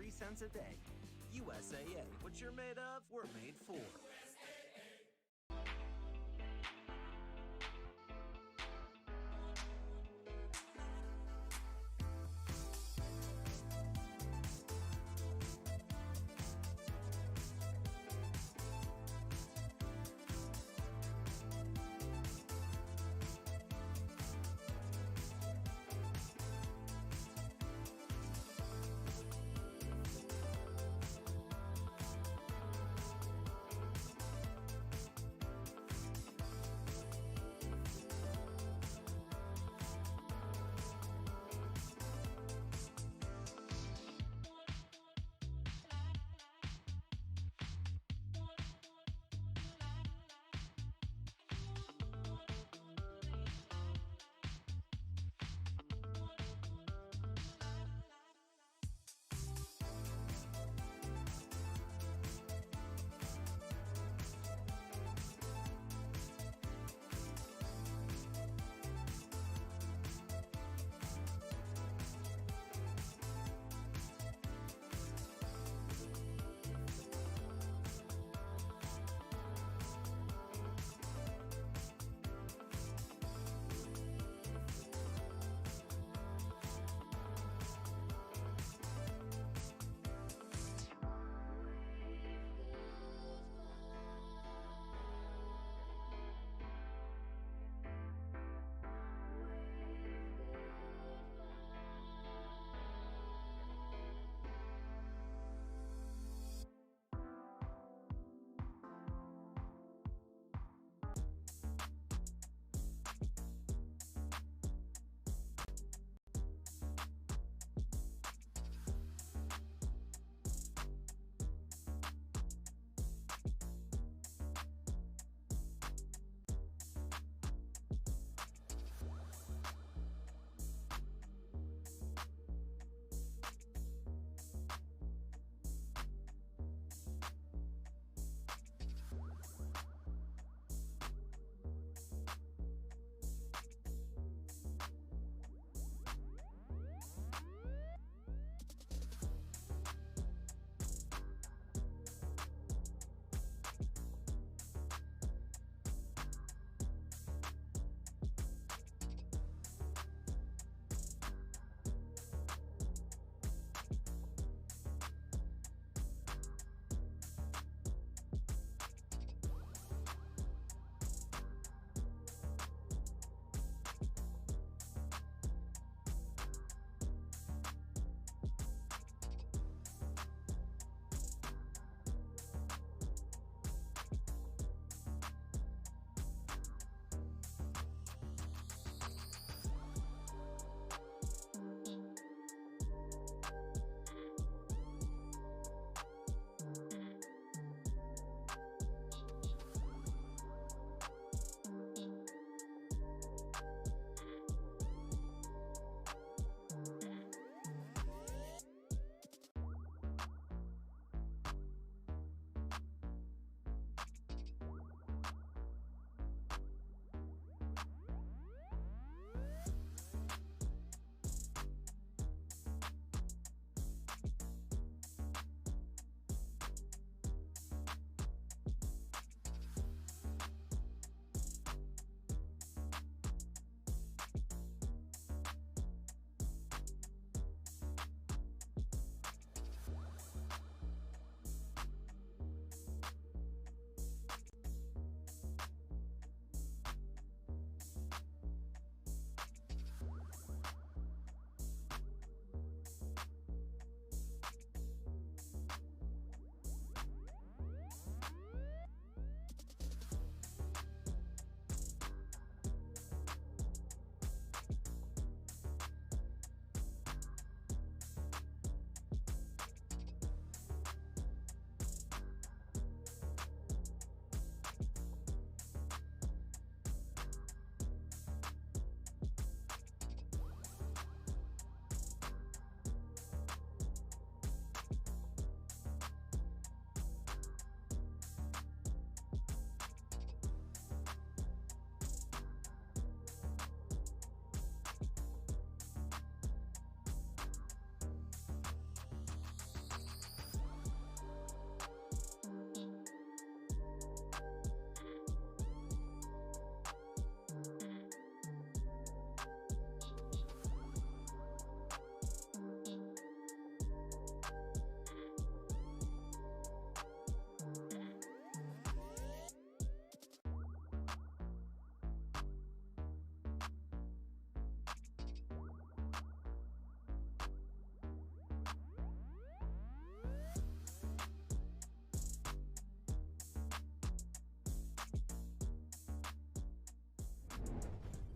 3 cents a day. USAA, what you're made of, we're made for.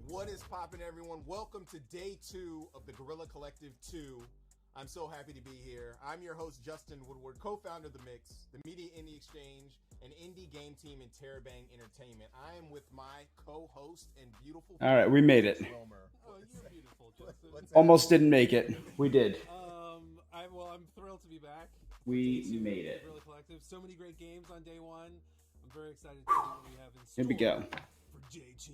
What is poppin', everyone? Welcome to day 2 of the Guerilla Collective 2. I'm so happy to be here. I'm your host, Justin Woodward, co-founder of The Mix, the Media Indie Exchange, an indie game team in Terabang Entertainment. I am with my co-host and beautiful... All right, we made it. Oh, you're beautiful, Justin. Almost didn't make it. We did. I'm thrilled to be back. We made it. Guerilla Collective. So many great games on day 1. I'm very excited to see what we have in store. Here we go. For day 2.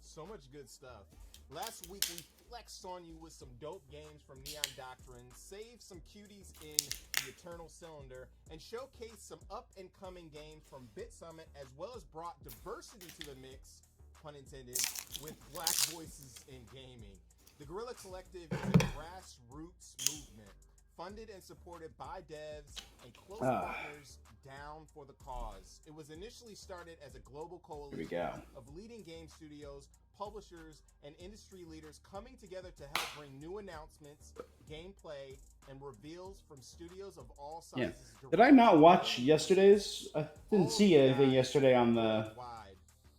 So much good stuff. Last week we flexed on you with some dope games from Neon Doctrine, saved some cuties in the Eternal Cylinder, and showcased some up-and-coming games from Bit Summit, as well as brought diversity to the mix, pun intended, with black voices in gaming. The Guerilla Collective is a grassroots movement, funded and supported by devs and close partners down for the cause. It was initially started as a global coalition of leading game studios, publishers, and industry leaders coming together to help bring new announcements, gameplay, and reveals from studios of all sizes. Yeah. Did I not watch yesterday's? I didn't see anything yesterday on the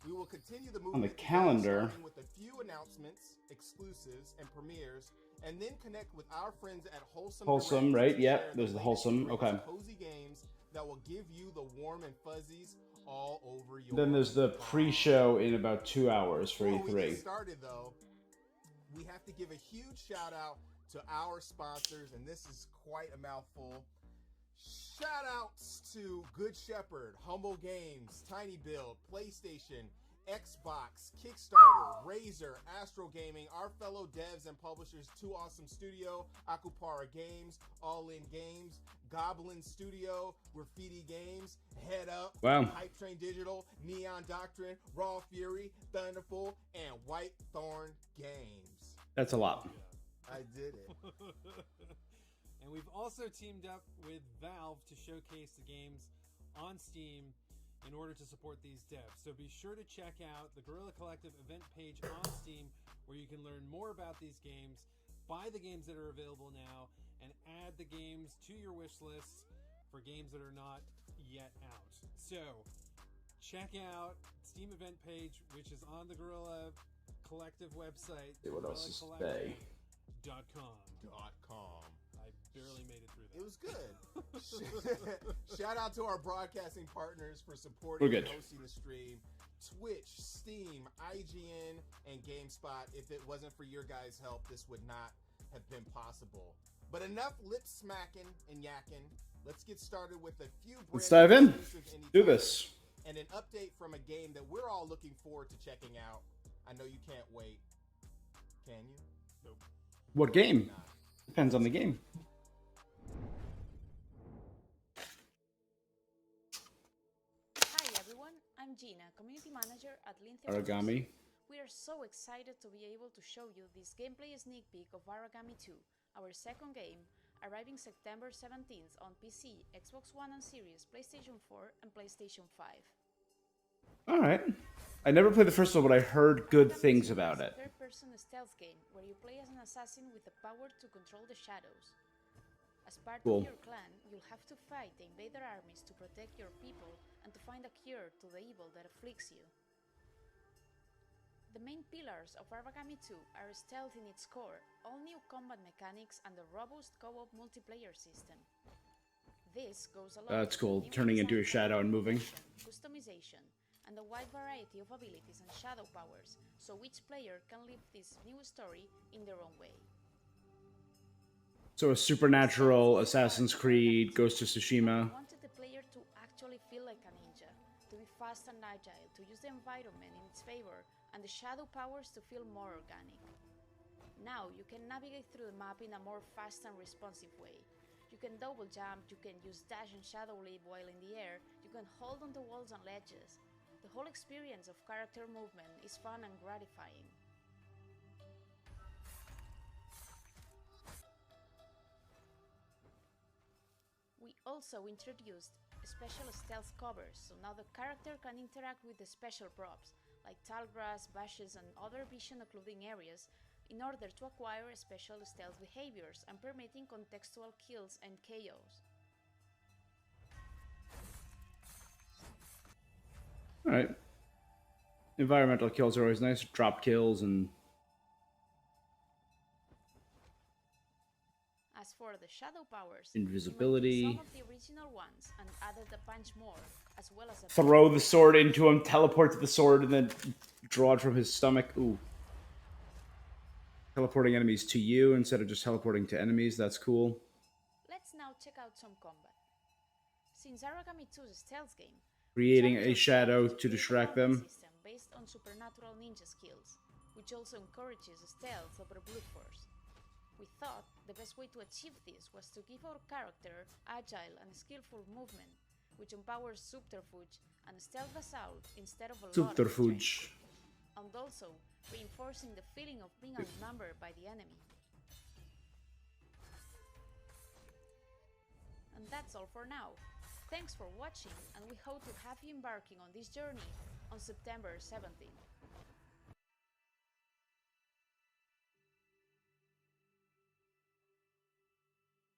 We will continue the on the calendar. Starting with a few announcements, exclusives, and premieres, and then connect with our friends at Wholesome, right? Yep, there's the Wholesome. Okay. Cozy games that will give you the warm and fuzzies all over your... Then there's the pre-show in about 2 hours for E3. Before we get started, though, we have to give a huge shout out to our sponsors, and this is quite a mouthful. Shout outs to Good Shepherd, Humble Games, Tiny Build, PlayStation, Xbox, Kickstarter, Razer, Astro Gaming, our fellow devs and publishers, Two Awesome Studio, Akupara Games, All In Games, Goblin Studio, Graffiti Games, Head Up, Hype Train Digital, Neon Doctrine, Raw Fury, Thunderful, and White Thorn Games. That's a lot. I did it. And we've also teamed up with Valve to showcase the games on Steam in order to support these devs. So be sure to check out the Guerilla Collective event page on Steam, where you can learn more about these games, buy the games that are available now, and add the games to your wish list for games that are not yet out. So check out Steam event page, which is on the Guerilla Collective website. What else is today? .com. I barely made it through that. It was good. Shout out to our broadcasting partners for supporting and hosting the stream. Twitch, Steam, IGN, and GameSpot. If it wasn't for your guys' help, this would not have been possible. But enough lip smacking and yakking. Let's get started with a few Let's dive in. Do this. And an update from a game that we're all looking forward to checking out. I know you can't wait. Can you? Nope. What game? Depends on the game. Hi everyone, I'm Gina, Community Manager at Linthia. Aragami. We are so excited to be able to show you this gameplay sneak peek of Aragami 2, our second game, arriving September 17th on PC, Xbox One and Series, PlayStation 4 and PlayStation 5. Alright. I never played the first one, but I heard good things about it. It's a third-person stealth game where you play as an assassin with the power to control the shadows. As part of your clan, you'll have to fight the invader armies to protect your people and to find a cure to the evil that afflicts you. The main pillars of Aragami 2 are stealth in its core, all new combat mechanics, and a robust co-op multiplayer system. This goes along That's cool, turning into a shadow and moving. Customization, and a wide variety of abilities and shadow powers, so each player can live this new story in their own way. So a supernatural Assassin's Creed, Ghost of Tsushima. I wanted the player to actually feel like a ninja, to be fast and agile, to use the environment in its favor, and the shadow powers to feel more organic. Now you can navigate through the map in a more fast and responsive way. You can double jump, you can use dash and shadow leap while in the air, you can hold onto walls and ledges. The whole experience of character movement is fun and gratifying. We also introduced special stealth covers, so now the character can interact with the special props, like tall grass, bushes and other vision occluding areas, in order to acquire special stealth behaviors and permitting contextual kills and KOs. Alright. Environmental kills are always nice. Drop kills and As for the shadow powers, invisibility. we maintained some of the original ones and added a bunch more, as well as a Throw the sword into him, teleport to the sword, and then draw it from his stomach. Ooh. Teleporting enemies to you instead of just teleporting to enemies. That's cool. Let's now check out some combat. Since Aragami 2's stealth game, Creating a shadow to distract them. System based on supernatural ninja skills, which also encourages stealth over brute force. We thought the best way to achieve this was to give our character agile and skillful movement, which empowers subterfuge and stealth us out instead of a lot of Subterfuge. strength, and also reinforcing the feeling of being outnumbered by the enemy. And that's all for now. Thanks for watching, and we hope to have you embarking on this journey on September 17th.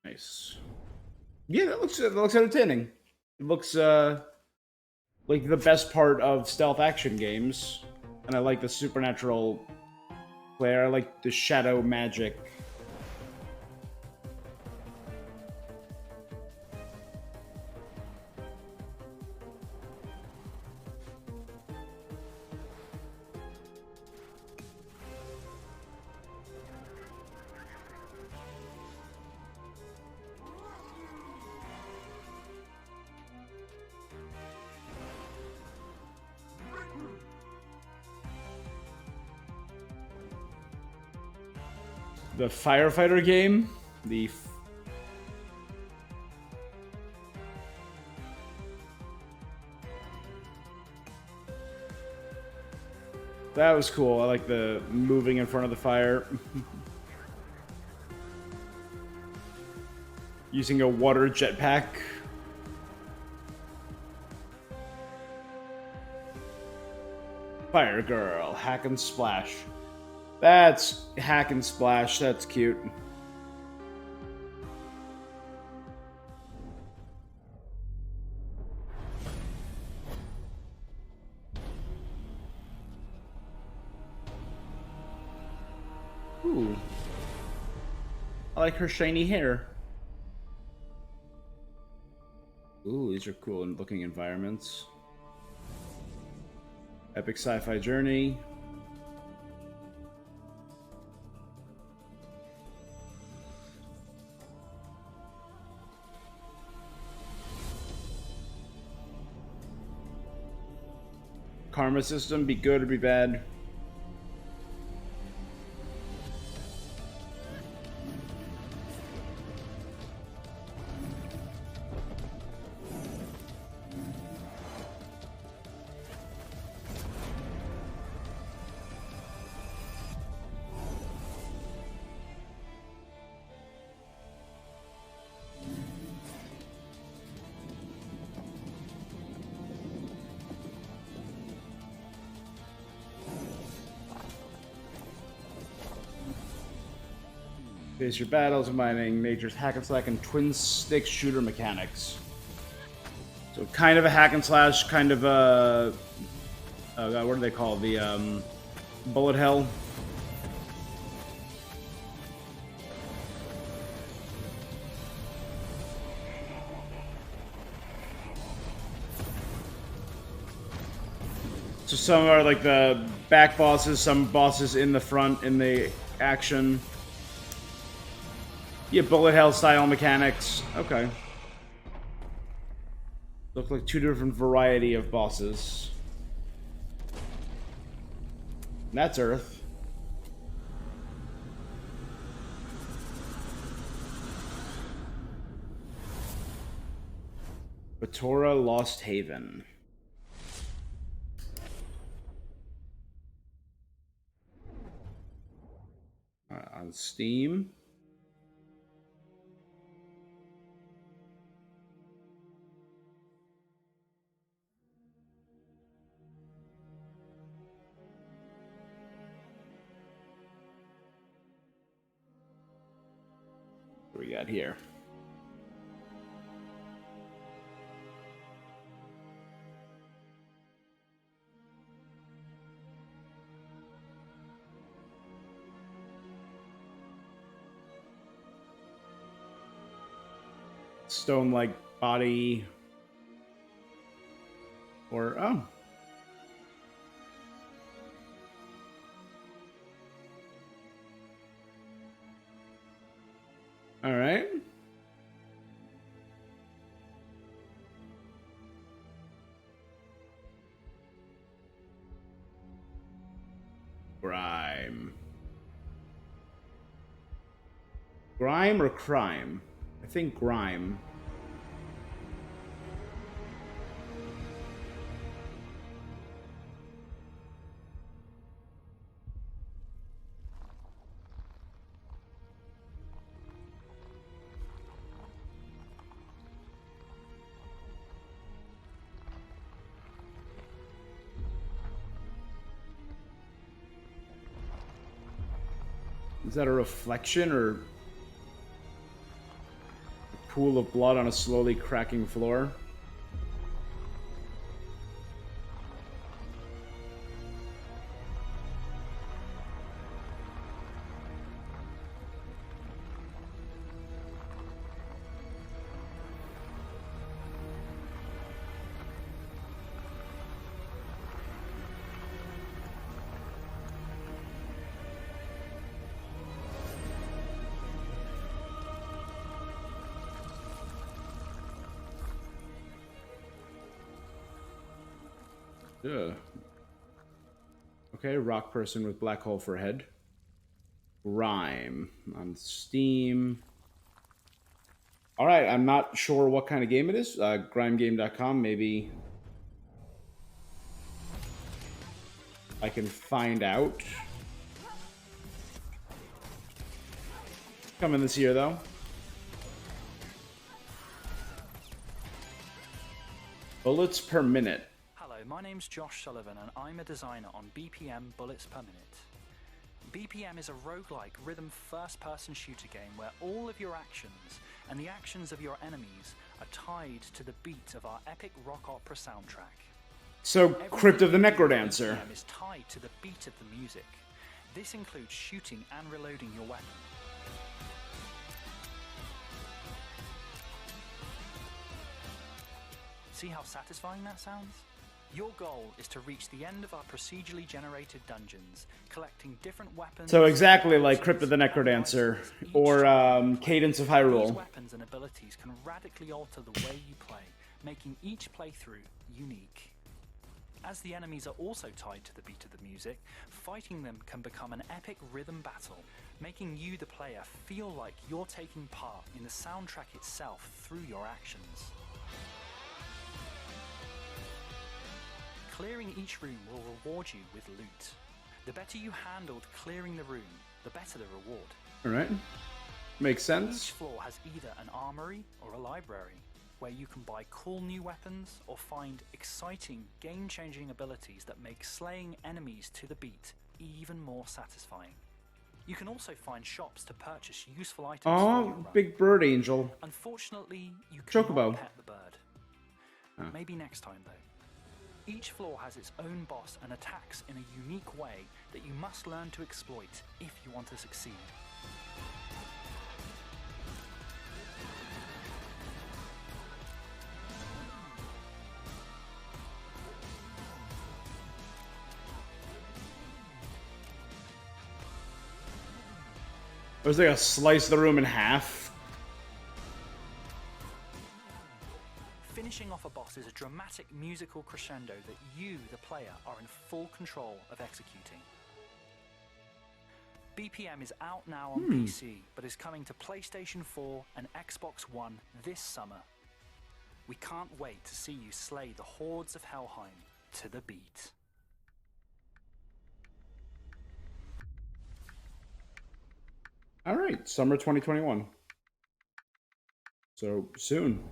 Nice. Yeah, that looks entertaining. It looks like the best part of stealth action games, and I like the supernatural flair. I like the shadow magic. The firefighter game, that was cool. I like the moving in front of the fire. Using a water jetpack. Fire Girl, hack and splash. That's hack and splash. That's cute. Ooh. I like her shiny hair. Ooh, these are cool looking environments. Epic sci-fi journey. Karma system, be good or be bad. Face your battles, combining nature's hack and slash and twin stick shooter mechanics. So kind of a hack and slash, kind of a oh god, what do they call it? The bullet hell. So some are like the back bosses, some bosses in the front in the action. Yeah, bullet hell style mechanics. Okay. Look like two different variety of bosses. That's Earth. Batora Lost Haven. On Steam. What do we got here? stone-like body. Or, oh. All right. Grime. Grime or crime? I think grime. Is that a reflection or a pool of blood on a slowly cracking floor? Ugh. Okay, rock person with black hole for head. Grime on Steam. All right, I'm not sure what kind of game it is. Grimegame.com, maybe I can find out. Coming this year, though. Bullets per minute. Hello, my name's Josh Sullivan and I'm a designer on BPM Bullets Per Minute. BPM is a roguelike rhythm first-person shooter game where all of your actions and the actions of your enemies are tied to the beat of our epic rock opera soundtrack. So, Crypt of the Necrodancer. BPM is tied to the beat of the music. This includes shooting and reloading your weapon. See how satisfying that sounds? Your goal is to reach the end of our procedurally generated dungeons, collecting different weapons. So exactly like Crypt of the Necrodancer or Cadence of Hyrule. These weapons and abilities can radically alter the way you play, making each playthrough unique. As the enemies are also tied to the beat of the music, fighting them can become an epic rhythm battle, making you, the player, feel like you're taking part in the soundtrack itself through your actions. Clearing each room will reward you with loot. The better you handled clearing the room, the better the reward. Alright. Makes sense. Each floor has either an armory or a library, where you can buy cool new weapons or find exciting, game-changing abilities that make slaying enemies to the beat even more satisfying. You can also find shops to purchase useful items for your Oh, run. big bird angel. Unfortunately, you cannot Chocobo. pet the bird. Oh. Maybe next time, though. Each floor has its own boss and attacks in a unique way that you must learn to exploit if you want to succeed. It was like a slice the room in half. Finishing off a boss is a dramatic musical crescendo that you, the player, are in full control of executing. BPM is out now on PC, but is coming to PlayStation 4 and Xbox One this summer. We can't wait to see you slay the hordes of Helheim to the beat. All right, summer 2021. So soon.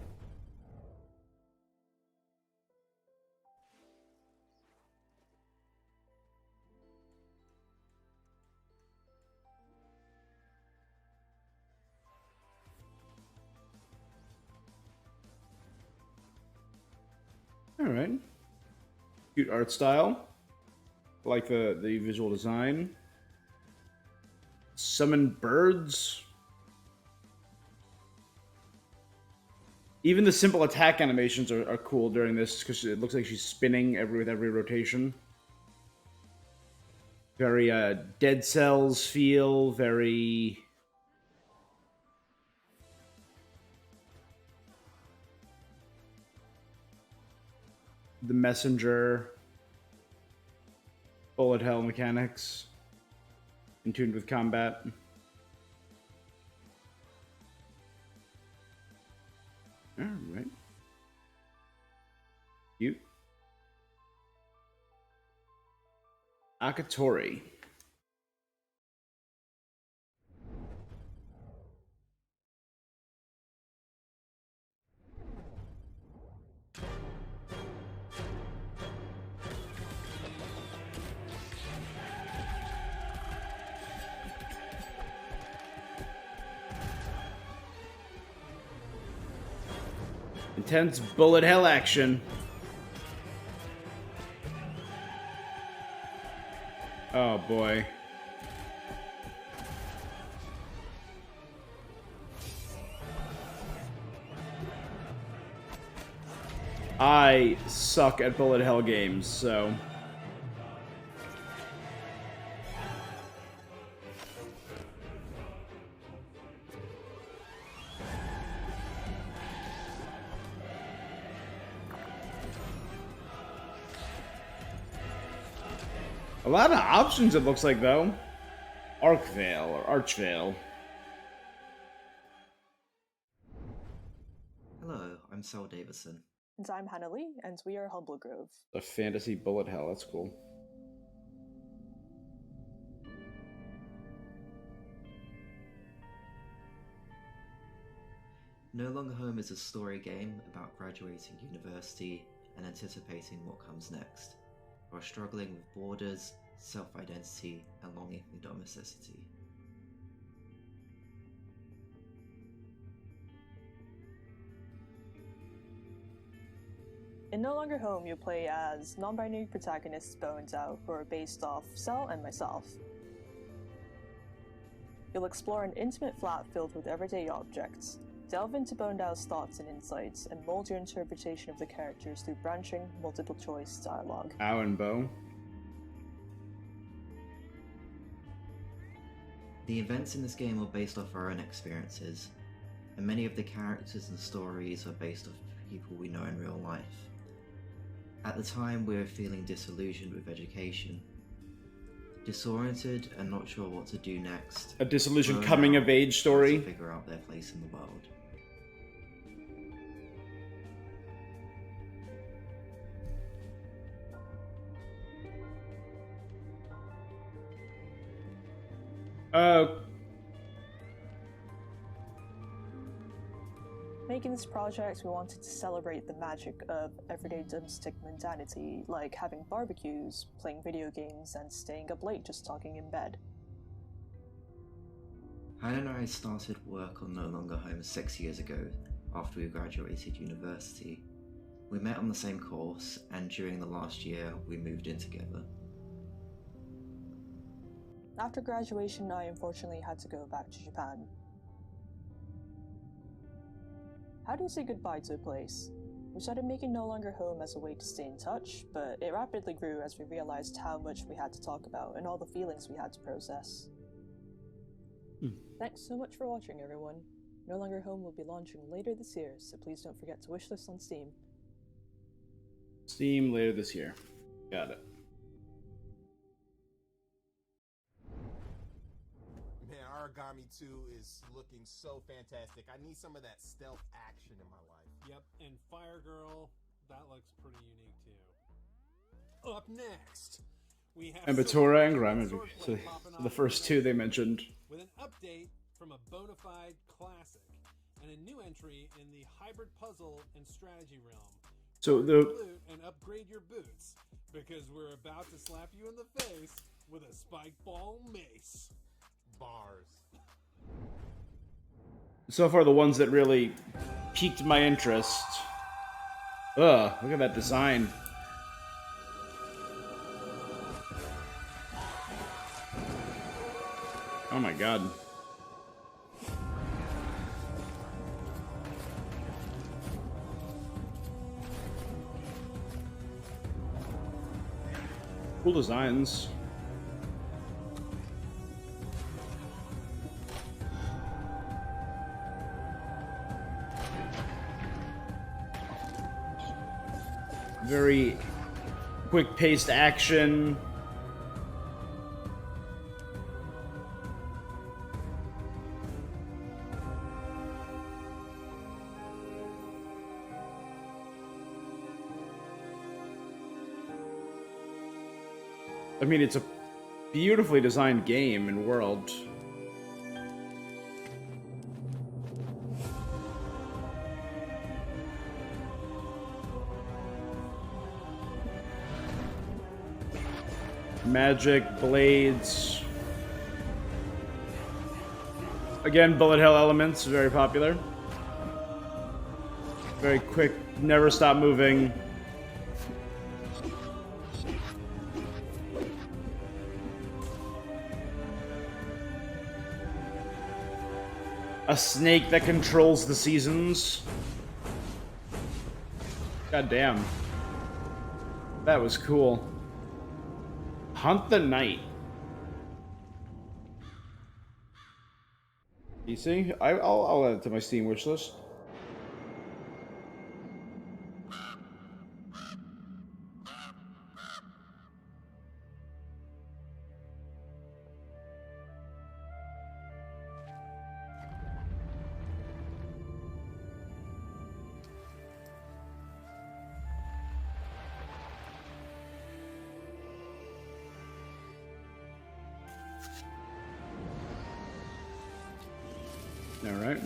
All right. Cute art style. I like the visual design. Summon birds. Even the simple attack animations are cool during this because it looks like she's spinning with every rotation. Very Dead Cells feel, very... The Messenger, bullet hell mechanics, in tune with combat. All right. Cute. Akatori. Intense bullet hell action. Oh boy. I suck at bullet hell games, so... A lot of options, it looks like, though. Arcvale, or Archvale. Hello, I'm Sal Davison. And I'm Hannah Lee, and we are Humble Grove. A fantasy bullet hell, that's cool. No Longer Home is a story game about graduating university and anticipating what comes next, while struggling with borders, self-identity, and longing for domesticity. In No Longer Home, you play as non-binary protagonists Bo and Zhao, who are based off Cell and myself. You'll explore an intimate flat filled with everyday objects, delve into Bo and Zhao's thoughts and insights, and mold your interpretation of the characters through branching, multiple-choice dialogue. Ao and Bo. The events in this game are based off our own experiences, and many of the characters and stories are based off people we know in real life. At the time, we were feeling disillusioned with education, disoriented and not sure what to do next. A disillusioned Growing coming up, of age trying story. to figure out their place in the world. Making this project, we wanted to celebrate the magic of everyday domestic mundanity, like having barbecues, playing video games, and staying up late just talking in bed. Hannah and I started work on No Longer Home 6 years ago, after we graduated university. We met on the same course, and during the last year, we moved in together. After graduation, I unfortunately had to go back to Japan. How do you say goodbye to a place? We started making No Longer Home as a way to stay in touch, but it rapidly grew as we realized how much we had to talk about and all the feelings we had to process. Thanks so much for watching, everyone. No Longer Home will be launching later this year, so please don't forget to wishlist on Steam. Steam later this year. Got it. Man, Origami 2 is looking so fantastic. I need some of that stealth action in my life. Yep, and Fire Girl, that looks pretty unique too. Up next, we have And Batora and Grime. Swordplay So popping the off first tonight two they mentioned. with an update from a bona fide classic and a new entry in the hybrid puzzle and strategy realm. So Learn the loot and upgrade your boots because we're about to slap you in the face with a spike ball mace. Bars. so far the ones that really piqued my interest. Ugh, look at that design. Oh my god. Cool designs. Very quick-paced action. I mean, it's a beautifully designed game and world. Magic, blades. Again, bullet hell elements, very popular. Very quick, never stop moving. A snake that controls the seasons. God damn. That was cool. Hunt the Night. PC? I'll add it to my Steam wishlist. All right.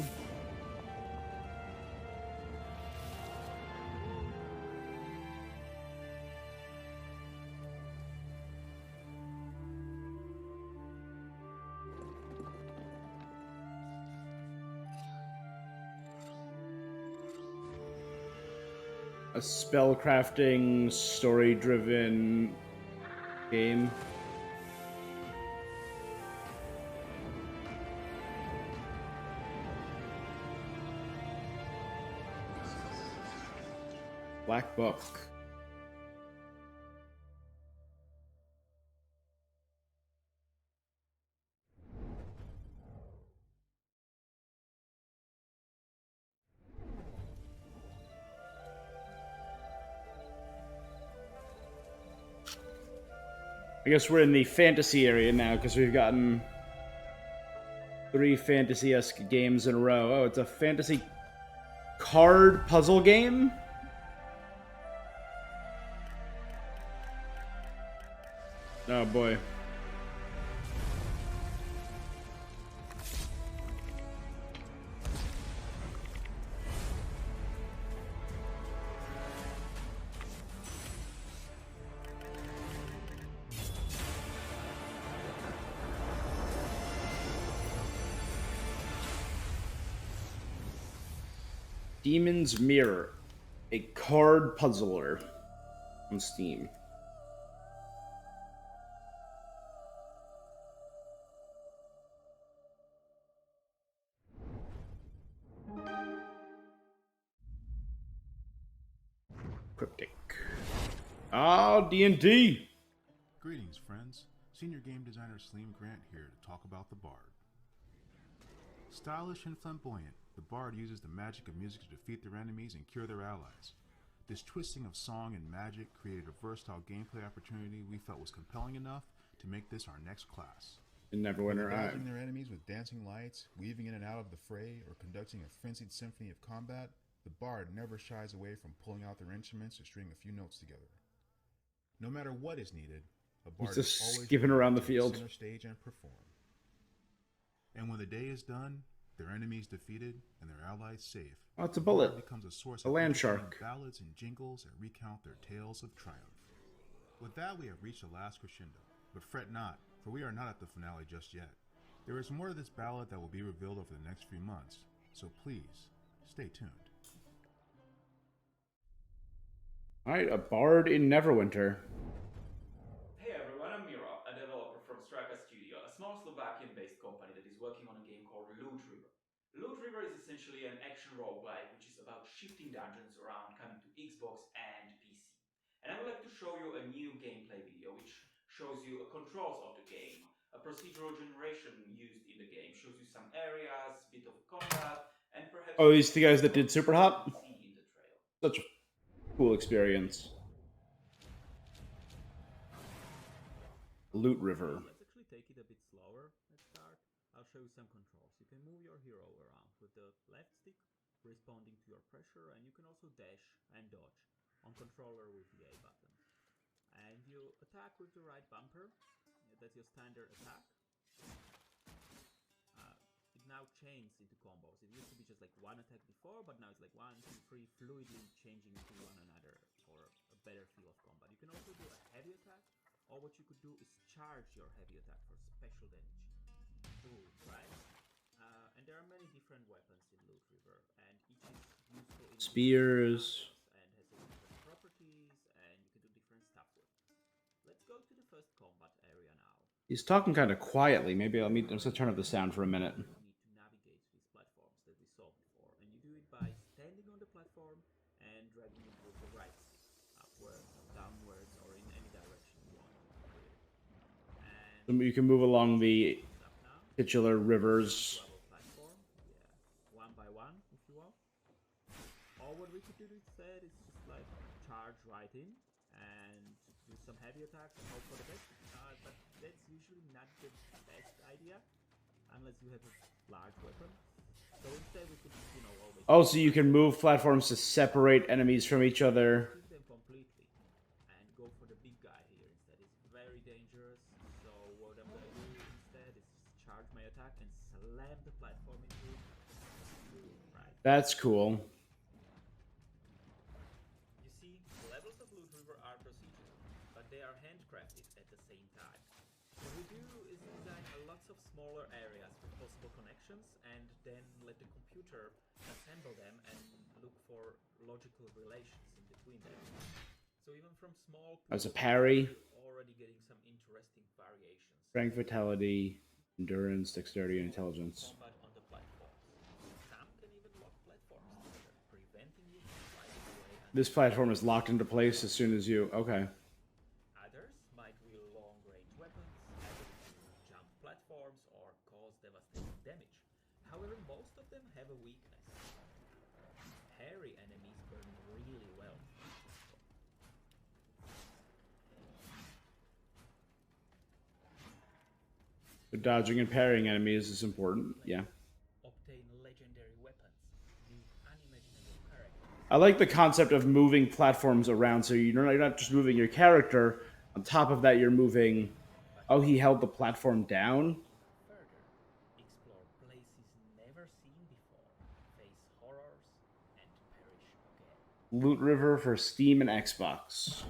A spellcrafting, story-driven game. Black Book. I guess we're in the fantasy area now because we've gotten 3 fantasy-esque games in a row. Oh, it's a fantasy card puzzle game? Oh boy. Demon's Mirror, a card puzzler on Steam. Cryptic. Ah, D&D. Greetings, friends. Senior game designer Slim Grant here to talk about the Bard. Stylish and flamboyant, the Bard uses the magic of music to defeat their enemies and cure their allies. This twisting of song and magic created a versatile gameplay opportunity we felt was compelling enough to make this our next class. In Neverwinter, Dodging their enemies with dancing lights, weaving in and out of the fray, or conducting a frenzied symphony of combat, the Bard never shies away from pulling out their instruments to string a few notes together. No matter what is needed, a Bard just is always skipping ready around to the take field. center stage and perform. And when the day is done, their enemies defeated and their allies safe, Oh, it's a the Bard bullet. becomes a source A of land entertaining shark. ballads and jingles that recount their tales of triumph. With that, we have reached the last crescendo, but fret not, for we are not at the finale just yet. There is more to this ballad that will be revealed over the next few months, so please, stay tuned. Alright, a Bard in Neverwinter. Hey everyone, I'm Miro, a developer from Straka Studio, a small Slovakian-based company that is working on a game called Loot River. Loot River is essentially an action roguelike which is about shifting dungeons around coming to Xbox and PC. And I would like to show you a new gameplay video which shows you controls of the game. A procedural generation used in the game shows you some areas, bit of combat, and perhaps. Oh, these the guys that did Super Hot? See in the trail. Such a cool experience. Loot River. Let's actually take it a bit slower at start. I'll show you some controls. You can move your hero around with the left stick, responding to your pressure, and you can also dash and dodge on controller with the A button. And you attack with the right bumper. That's your standard attack. It now changes into combos. It used to be just like one attack before, but now it's like 1, 2, 3, fluidly changing into one another for a better feel of combat. You can also do a heavy attack, or what you could do is charge your heavy attack for special damage. Ooh, right? And there are many different weapons in Loot River, and each is useful in Spears. and has different properties, and you can do different stuff with. Let's go to the first combat area now. He's talking kind of quietly. Maybe I'm just gonna turn up the sound for a minute. You need to navigate these platforms that we saw before, and you do it by standing on the platform and dragging it with the right stick, upwards, downwards, or in any direction you want. And You can move along the titular rivers. platform, yeah, one by one, if you will. Or what we could do instead is just like charge right in and do some heavy attacks and hope for the best. But that's usually not the best idea unless you have a large weapon. So instead we could, always Oh, so you can move platforms to separate enemies from each other. kill them completely and go for the big guy here instead. It's very dangerous. So what I'm gonna do instead is just charge my attack and slam the platform into it. Right. That's cool. You see, levels of Loot River are procedural, but they are handcrafted at the same time. What we do is design lots of smaller areas with possible connections and then let the computer assemble them and look for logical relations in between them. So even from small As a parry. you're already getting some interesting variations. Strength, vitality, endurance, dexterity, and intelligence. Combat on the platforms. Some can even lock platforms together, preventing you from sliding away. This platform is locked into place as soon as you... Okay. Others might wield long-range weapons, able to jump platforms or cause devastating damage. However, most of them have a weakness. Parry enemies burn really well. So dodging and parrying enemies is important. Yeah. Obtain legendary weapons. Use unimaginable characters. I like the concept of moving platforms around, so you're not just moving your character. On top of that, you're moving... Oh, he held the platform down? Further, explore places never seen before, face horrors, and perish again. Loot River for Steam and Xbox.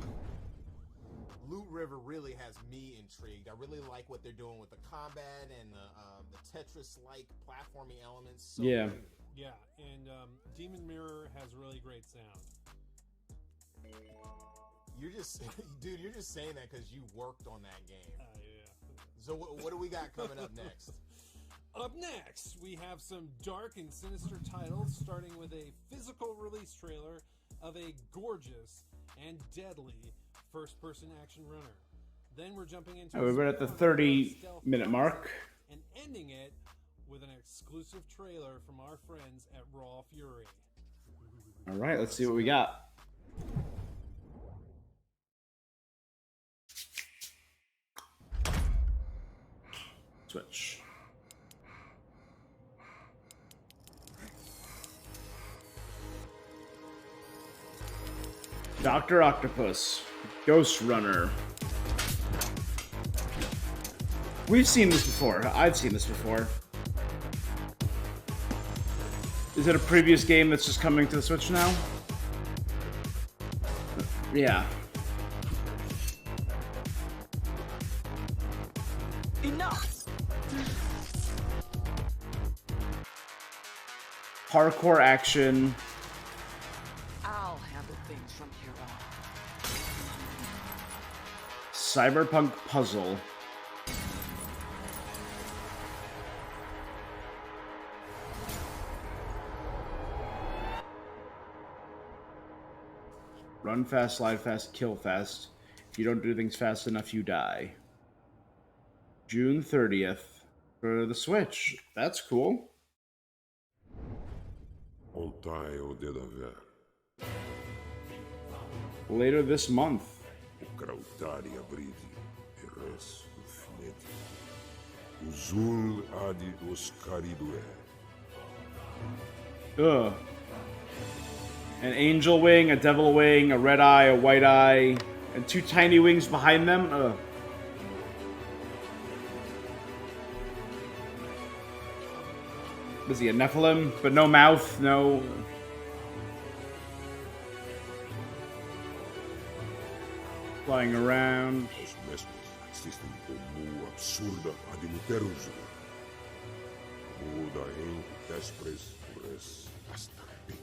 Loot River really has me intrigued. I really like what they're doing with the combat and the Tetris-like platforming elements. So Yeah. good. Yeah, and Demon Mirror has really great sound. You're just, dude, you're just saying that because you worked on that game. Yeah. So what do we got coming up next? Up next, we have some dark and sinister titles, starting with a physical release trailer of a gorgeous and deadly first-person action runner. Then we're jumping into We're at the 30-minute mark. and ending it with an exclusive trailer from our friends at Raw Fury. All right, let's see what we got. Switch. Dr. Octopus, Ghost Runner. We've seen this before. I've seen this before. Is it a previous game that's just coming to the Switch now? Yeah. Enough! Parkour action. I'll handle things from here on. Cyberpunk puzzle. Run fast, slide fast, kill fast. If you don't do things fast enough, you die. June 30th for the Switch. That's cool. Ontaio de Daver. Later this month. Krautari abridi, res ufineti. Uzul adi oscaridue. Ugh. An angel wing, a devil wing, a red eye, a white eye, and 2 tiny wings behind them. Ugh. Was he a Nephilim? But no mouth, no... Flying around. Os mesmos existem como absurda adimuterus. Muda em despres res astarpe.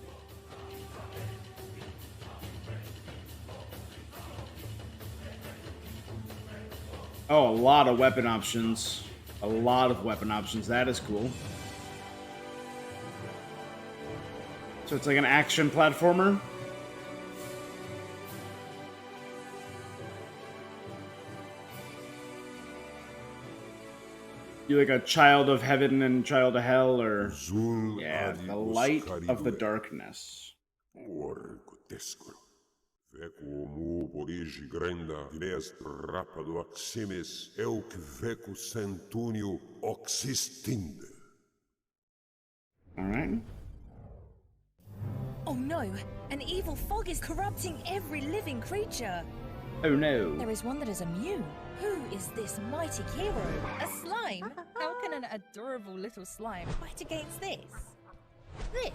Oh, a lot of weapon options. A lot of weapon options. That is cool. So it's like an action platformer? You like a child of heaven and child of hell, or... Yeah, the light of the darkness. Veco mu porigi grenda dines rapado aximis euc veco centunio oxistinde. Alright. Oh no! An evil fog is corrupting every living creature! Oh no. There is one that is immune. Who is this mighty hero? A slime? How can an adorable little slime fight against this? This?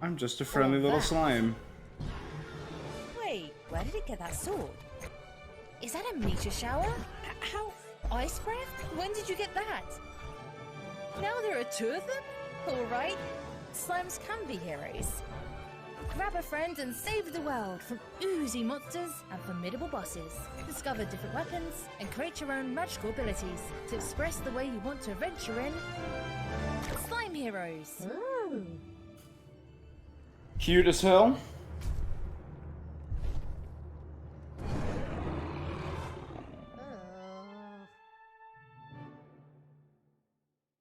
I'm just a friendly little slime. Wait, where did it get that sword? Is that a meteor shower? How? Ice breath? When did you get that? Now there are 2 of them? Alright. Slimes can be heroes. Grab a friend and save the world from oozy monsters and formidable bosses. Discover different weapons and create your own magical abilities to express the way you want to adventure in Slime Heroes. Ooh. Cute as hell.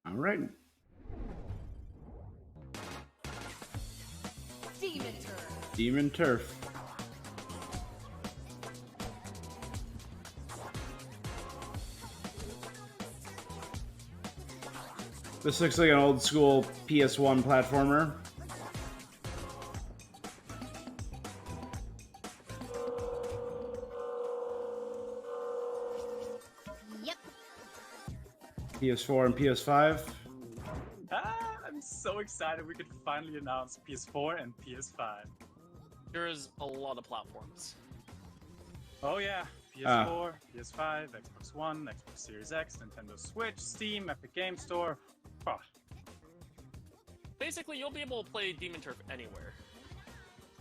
Alright. Demon Turf. Demon Turf. This looks like an old school PS1 platformer. Yep. PS4 and PS5. I'm so excited we could finally announce PS4 and PS5. There is a lot of platforms. Oh yeah, PS4, PS5, Xbox One, Xbox Series X, Nintendo Switch, Steam, Epic Game Store. Oh. Basically, you'll be able to play Demon Turf anywhere.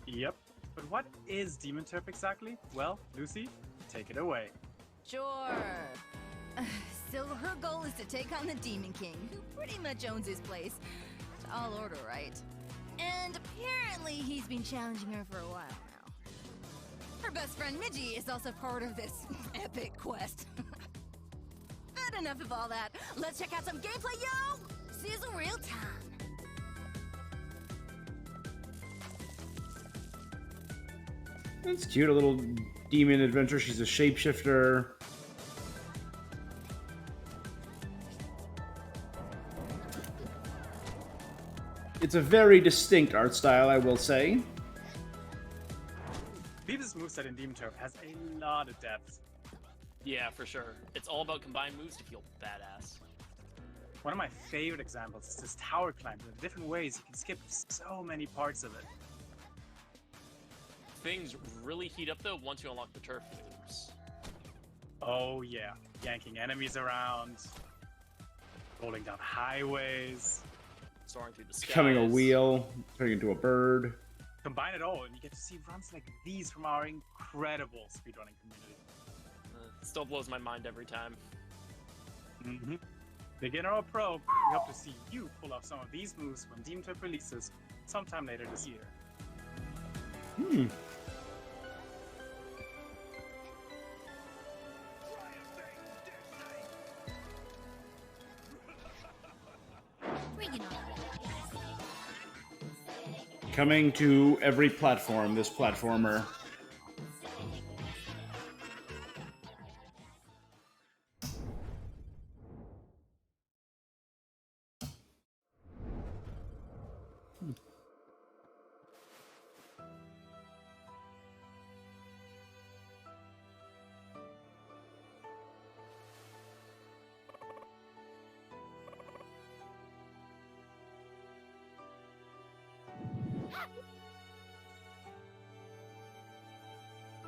Yep. But what is Demon Turf exactly? Well, Lucy, take it away. Sure. So her goal is to take on the Demon King, who pretty much owns his place. Tall order, right? And apparently he's been challenging her for a while now. Her best friend Midgie is also part of this epic quest. But enough of all that. Let's check out some gameplay, yo! Sizzle real time. That's cute, a little demon adventure. She's a shapeshifter. It's a very distinct art style, I will say. Beavis' moveset in Demon Turf has a lot of depth. Yeah, for sure. It's all about combined moves to feel badass. One of my favorite examples is this tower climb. The different ways you can skip so many parts of it. Things really heat up though once you unlock the turf moves. Oh yeah, yanking enemies around, rolling down highways, soaring through the skies. Becoming a wheel, turning into a bird. Combine it all and you get to see runs like these from our incredible speedrunning community. Still blows my mind every time. Mm-hmm. Beginner or pro, we hope to see you pull off some of these moves when Demon Turf releases sometime later this year. Coming to every platform, this platformer.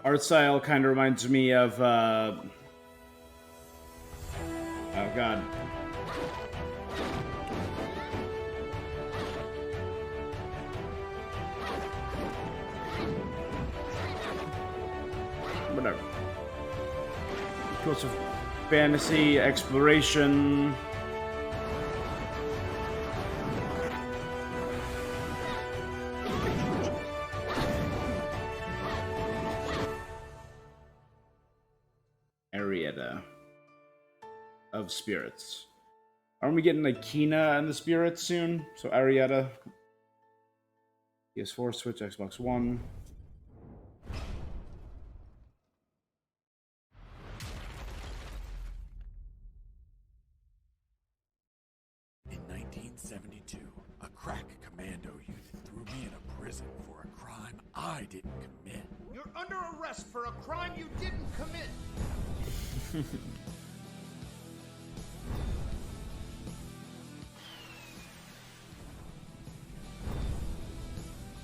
Art style kind of reminds me of, oh god. Whatever. Equals of fantasy, exploration. Arietta of spirits. Aren't we getting like Kina and the spirits soon? So Arietta. PS4, Switch, Xbox One. In 1972, a crack commando youth threw me in a prison for a crime I didn't commit. You're under arrest for a crime you didn't commit.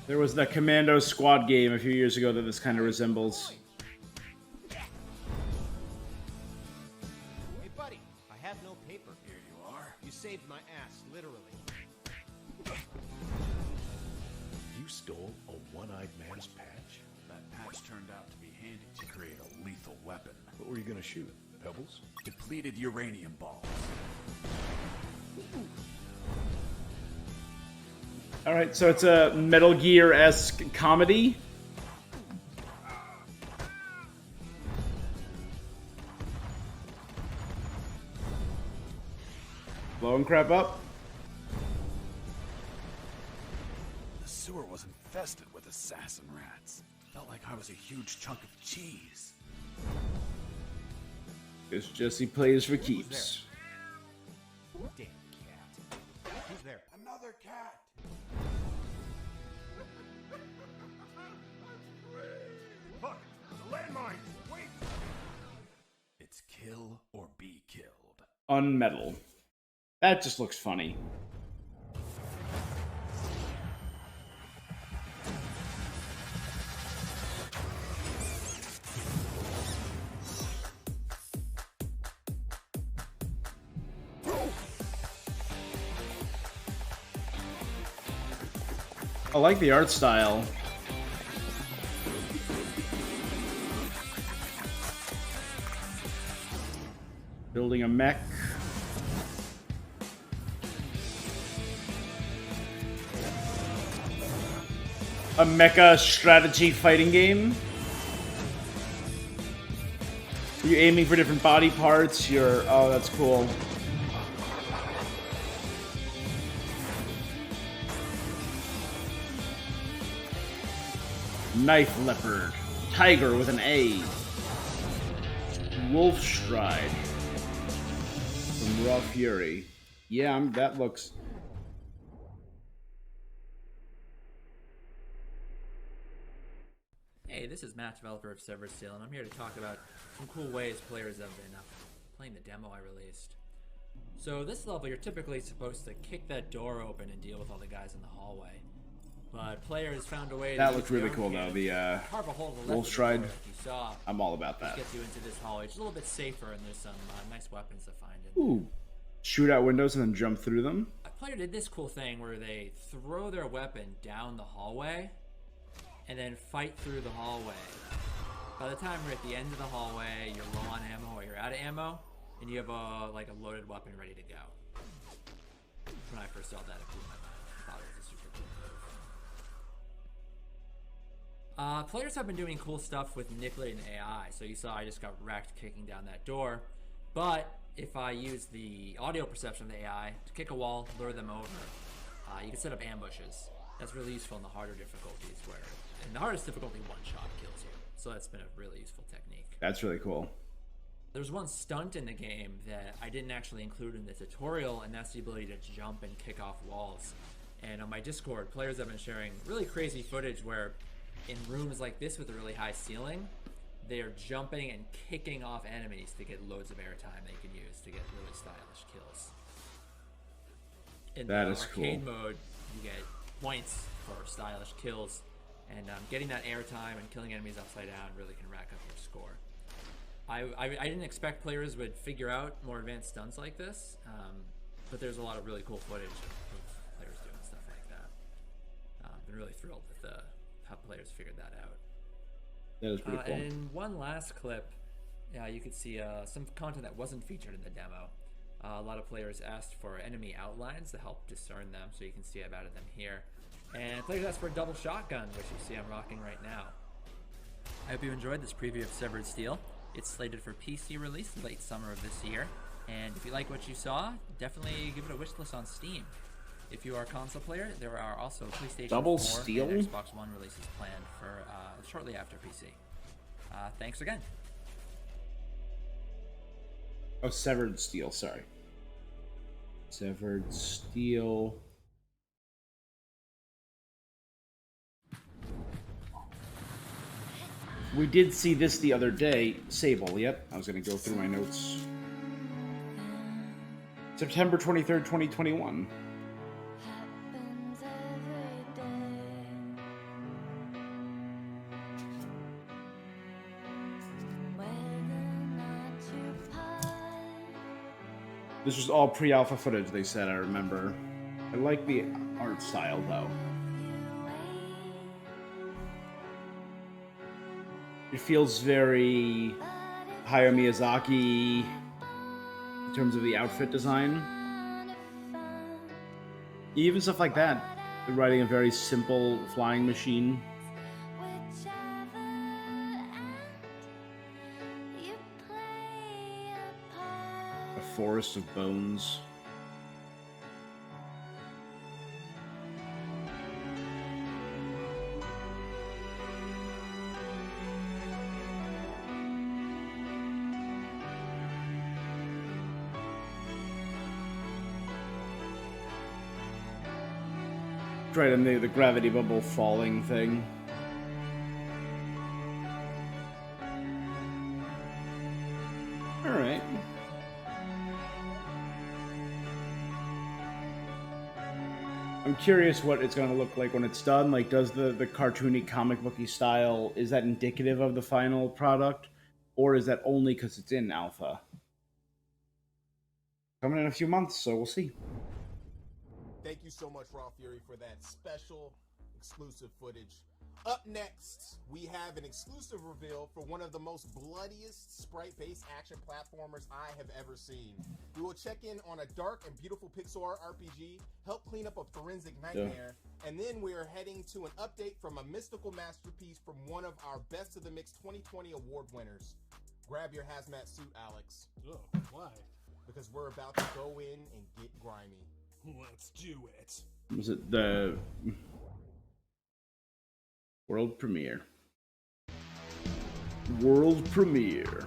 There was that Commando Squad game a few years ago that this kind of resembles. Hey, buddy, I have no paper. Here you are. You saved my ass, literally. You stole a one-eyed man's patch? That patch turned out to be handy to create a lethal weapon. What were you gonna shoot? Pebbles? Depleted uranium balls. Alright, so it's a Metal Gear-esque comedy. Blowing crap up. The sewer was infested with assassin rats. Felt like I was a huge chunk of cheese. Because Jesse plays for keeps. Damn cat. Who's there? Another cat! Fuck! Landmine! Wait! It's kill or be killed. Unmetal. That just looks funny. I like the art style. Building a mech. A mecha strategy fighting game. You're aiming for different body parts. Oh, that's cool. Knife Leopard. Tiger with an A. Wolf Stride. From Raw Fury. Yeah, that looks... Hey, this is Matt, developer of Severed Steel, and I'm here to talk about some cool ways players have been playing the demo I released. So this level, you're typically supposed to kick that door open and deal with all the guys in the hallway. But players found a way that to looked really cool though. The carve a hole to the left Wolf of the Stride. door, like you saw, I'm all about that. which gets you into this hallway. It's a little bit safer, and there's some nice weapons to find in there. Ooh. Shoot out windows and then jump through them. A player did this cool thing where they throw their weapon down the hallway and then fight through the hallway. By the time we're at the end of the hallway, you're low on ammo or you're out of ammo, and you have a loaded weapon ready to go. When I first saw that, it blew my mind. I thought it was a super cool move. Players have been doing cool stuff with manipulating AI. So you saw I just got wrecked kicking down that door. But if I use the audio perception of the AI to kick a wall, lure them over, you can set up ambushes. That's really useful in the harder difficulties, where in the hardest difficulty, one shot kills you. So that's been a really useful technique. That's really cool. There's one stunt in the game that I didn't actually include in the tutorial, and that's the ability to jump and kick off walls. And on my Discord, players have been sharing really crazy footage where in rooms like this with a really high ceiling, they're jumping and kicking off enemies to get loads of airtime they can use to get really stylish kills. In That the is arcade cool. mode, you get points for stylish kills, and getting that airtime and killing enemies upside down really can rack up your score. I didn't expect players would figure out more advanced stunts like this, but there's a lot of really cool footage of players doing stuff like that. Been really thrilled with how players figured that out. That is pretty cool. And in one last clip, you could see some content that wasn't featured in the demo. A lot of players asked for enemy outlines to help discern them, so you can see I've added them here. And players asked for a double shotgun, which you see I'm rocking right now. I hope you enjoyed this preview of Severed Steel. It's slated for PC release late summer of this year, and if you like what you saw, definitely give it a wishlist on Steam. If you are a console player, there are also PlayStation Double 4 Steel? and Xbox One releases planned for shortly after PC. Thanks again. Oh, Severed Steel, sorry. Severed Steel. We did see this the other day. Sable, yep. I was going to go through my notes. September 23rd, 2021. This was all pre-alpha footage, they said, I remember. I like the art style, though. It feels very Hayao Miyazaki in terms of the outfit design. Even stuff like that. They're riding a very simple flying machine. A forest of bones. Right, and the gravity bubble falling thing. Alright. I'm curious what it's going to look like when it's done. Like, does the cartoony comic booky style, is that indicative of the final product? Or is that only because it's in alpha? Coming in a few months, so we'll see. Thank you so much, Raw Fury, for that special exclusive footage. Up next, we have an exclusive reveal for one of the most bloodiest sprite-based action platformers I have ever seen. We will check in on a dark and beautiful pixel art RPG, help clean up a forensic nightmare, and then we are heading to an update from a mystical masterpiece from one of our Best of the Mix 2020 award winners. Grab your hazmat suit, Alex. Oh, why? Because we're about to go in and get grimy. Let's do it. Was it the world premiere? World premiere.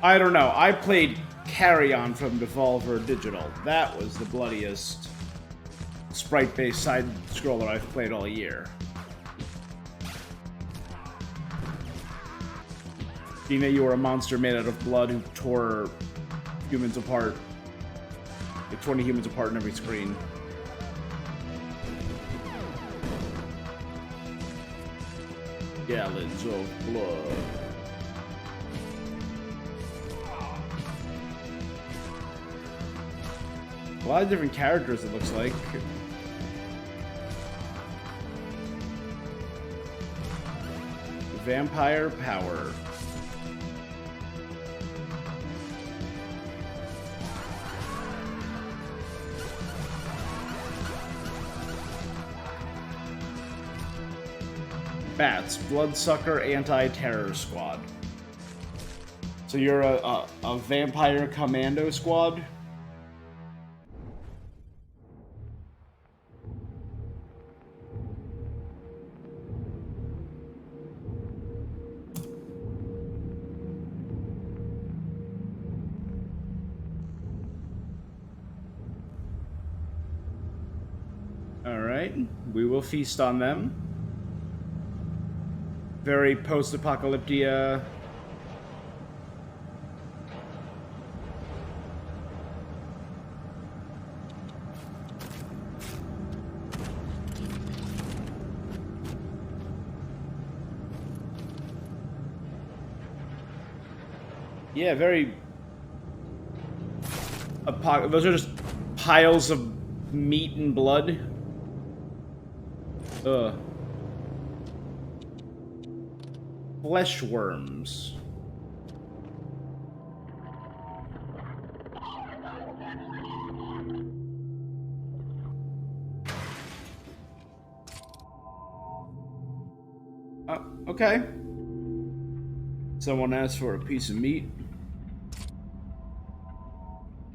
I don't know. I played Carry On from Devolver Digital. That was the bloodiest sprite-based side scroller I've played all year. Being that you were a monster made out of blood who tore humans apart. Like 20 humans apart in every screen. Gallons of blood. A lot of different characters, it looks like. Vampire power. Bats, Bloodsucker Anti-Terror Squad. So you're a vampire commando squad? Alright, we will feast on them. Very post-apocalyptia. Yeah, very... Those are just piles of meat and blood. Ugh. Flesh worms. Okay. Someone asked for a piece of meat.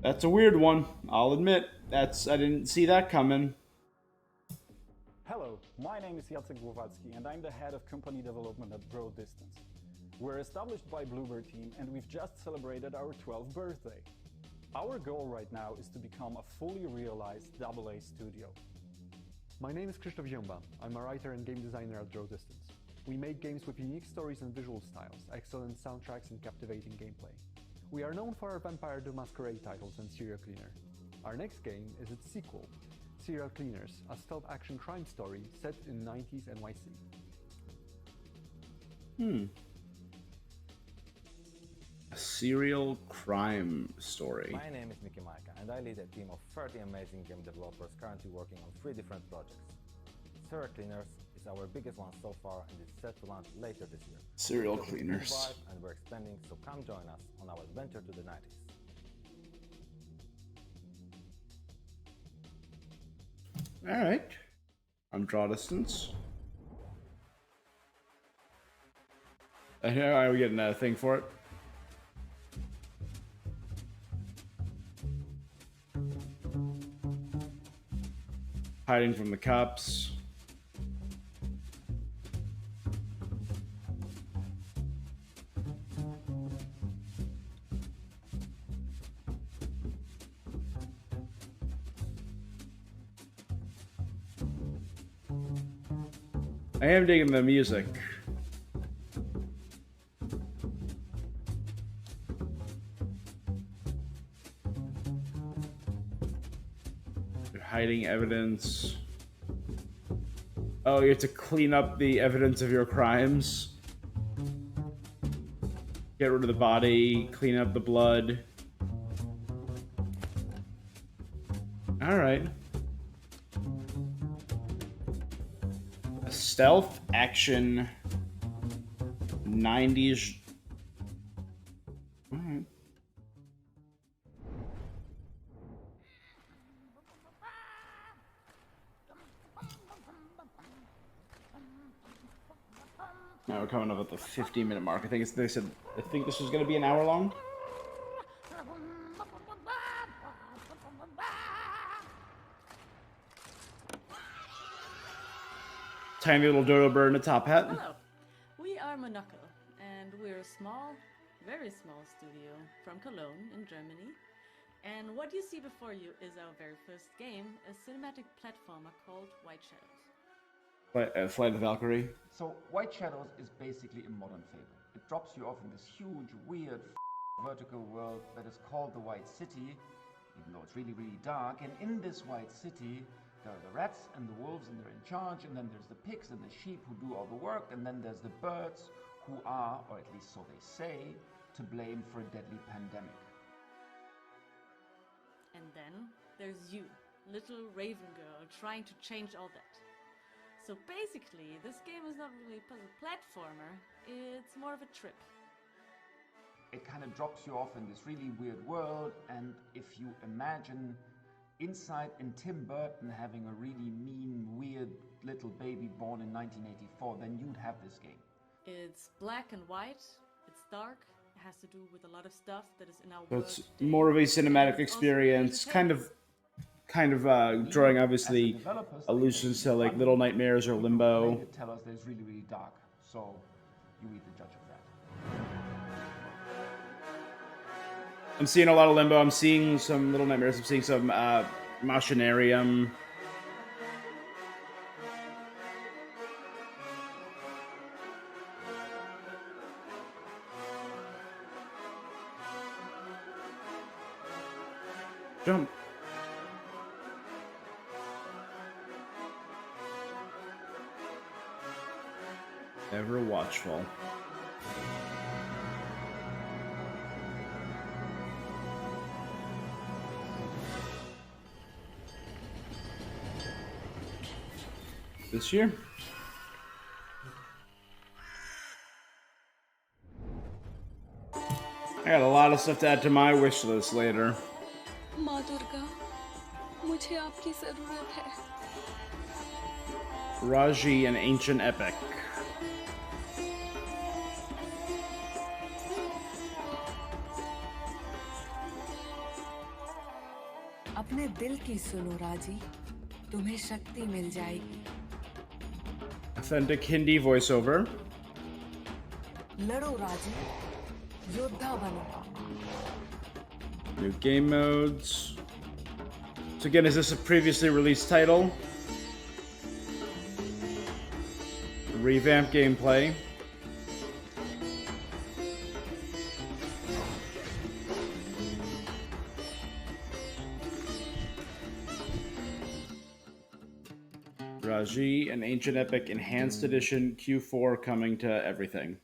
That's a weird one. I'll admit. I didn't see that coming. Hello, my name is Jacek Głowacki and I'm the head of company development at Grow Distance. We're established by Bluebird team and we've just celebrated our 12th birthday. Our goal right now is to become a fully realized AA studio. My name is Krzysztof Ziomba. I'm a writer and game designer at Grow Distance. We make games with unique stories and visual styles, excellent soundtracks and captivating gameplay. We are known for our Vampire the Masquerade titles and Serial Cleaner. Our next game is its sequel, Serial Cleaners, a stealth action crime story set in 90s NYC. A serial crime story. My name is Miki Maika and I lead a team of 30 amazing game developers currently working on 3 different projects. Serial Cleaners is our biggest one so far and is set to launch later this year. Serial Cleaners. And we're expanding, so come join us on our adventure to the 90s. Alright. I'm Draw Distance. Are we getting a thing for it? Hiding from the cops. I am digging the music. You're hiding evidence. Oh, you have to clean up the evidence of your crimes. Get rid of the body, clean up the blood. Alright. Stealth action 90s. Alright. Now we're coming up at the 50-minute mark. I think they said this was going to be an hour long. Tiny little dodo bird in a top hat. Hello, we are Monaco, and we're a small, very small studio from Cologne in Germany. And what you see before you is our very first game, a cinematic platformer called White Shadows. Flight of the Valkyrie. So White Shadows is basically a modern fable. It drops you off in this huge, weird, vertical world that is called the White City, even though it's really, really dark. And in this White City, there are the rats and the wolves, and they're in charge, and then there's the pigs and the sheep who do all the work, and then there's the birds who are, or at least so they say, to blame for a deadly pandemic. And then there's you, little raven girl, trying to change all that. So basically, this game is not really a puzzle platformer, it's more of a trip. It kind of drops you off in this really weird world, and if you imagine inside in Tim Burton having a really mean, weird little baby born in 1984, then you'd have this game. It's black and white, it's dark, it has to do with a lot of stuff that is in our So world. it's more of a cinematic experience, kind of drawing obviously allusions to like Little Nightmares or Limbo. Tell us that it's really, really dark, so you be the judge of that. I'm seeing a lot of Limbo. I'm seeing some Little Nightmares. I'm seeing some Machinarium. Jump. Ever watchful. This year? I got a lot of stuff to add to my wish list later. माँ दुर्गा, मुझे आपकी जरूरत है. Raji, an ancient epic. अपने दिल की सुनो राजी, तुम्हें शक्ति मिल जाएगी. Authentic Hindi voiceover. लड़ो राजी, योद्धा बनो. New game modes. So again, is this a previously released title? Revamped gameplay. Raji, an ancient epic enhanced edition Q4 coming to everything.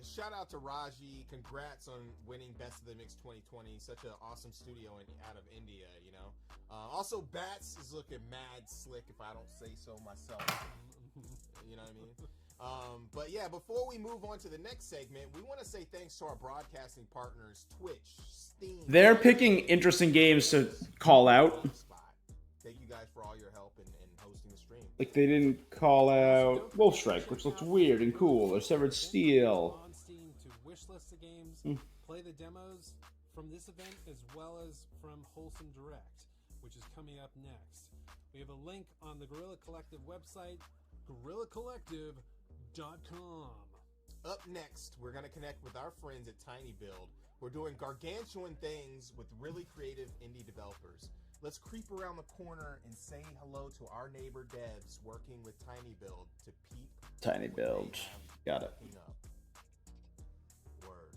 Shout out to Raji. Congrats on winning Best of the Mix 2020. Such an awesome studio out of India, you know. Also, Bats is looking mad slick, if I don't say so myself. You know what I mean? But yeah, before we move on to the next segment, we want to say thanks to our broadcasting partners, Twitch, Steam. They're picking interesting games to call out. Thank you guys for all your help in hosting the stream. Like they didn't call out Wolfstrike, which looks weird and cool, or Severed Steel. On Steam to wish list the games, play the demos from this event as well as from Wholesome Direct, which is coming up next. We have a link on the Guerrilla Collective website, guerillacollective.com. Up next, we're going to connect with our friends at Tiny Build. We're doing gargantuan things with really creative indie developers. Let's creep around the corner and say hello to our neighbor devs working with Tiny Build to peep. Tiny Build. Got it. Word.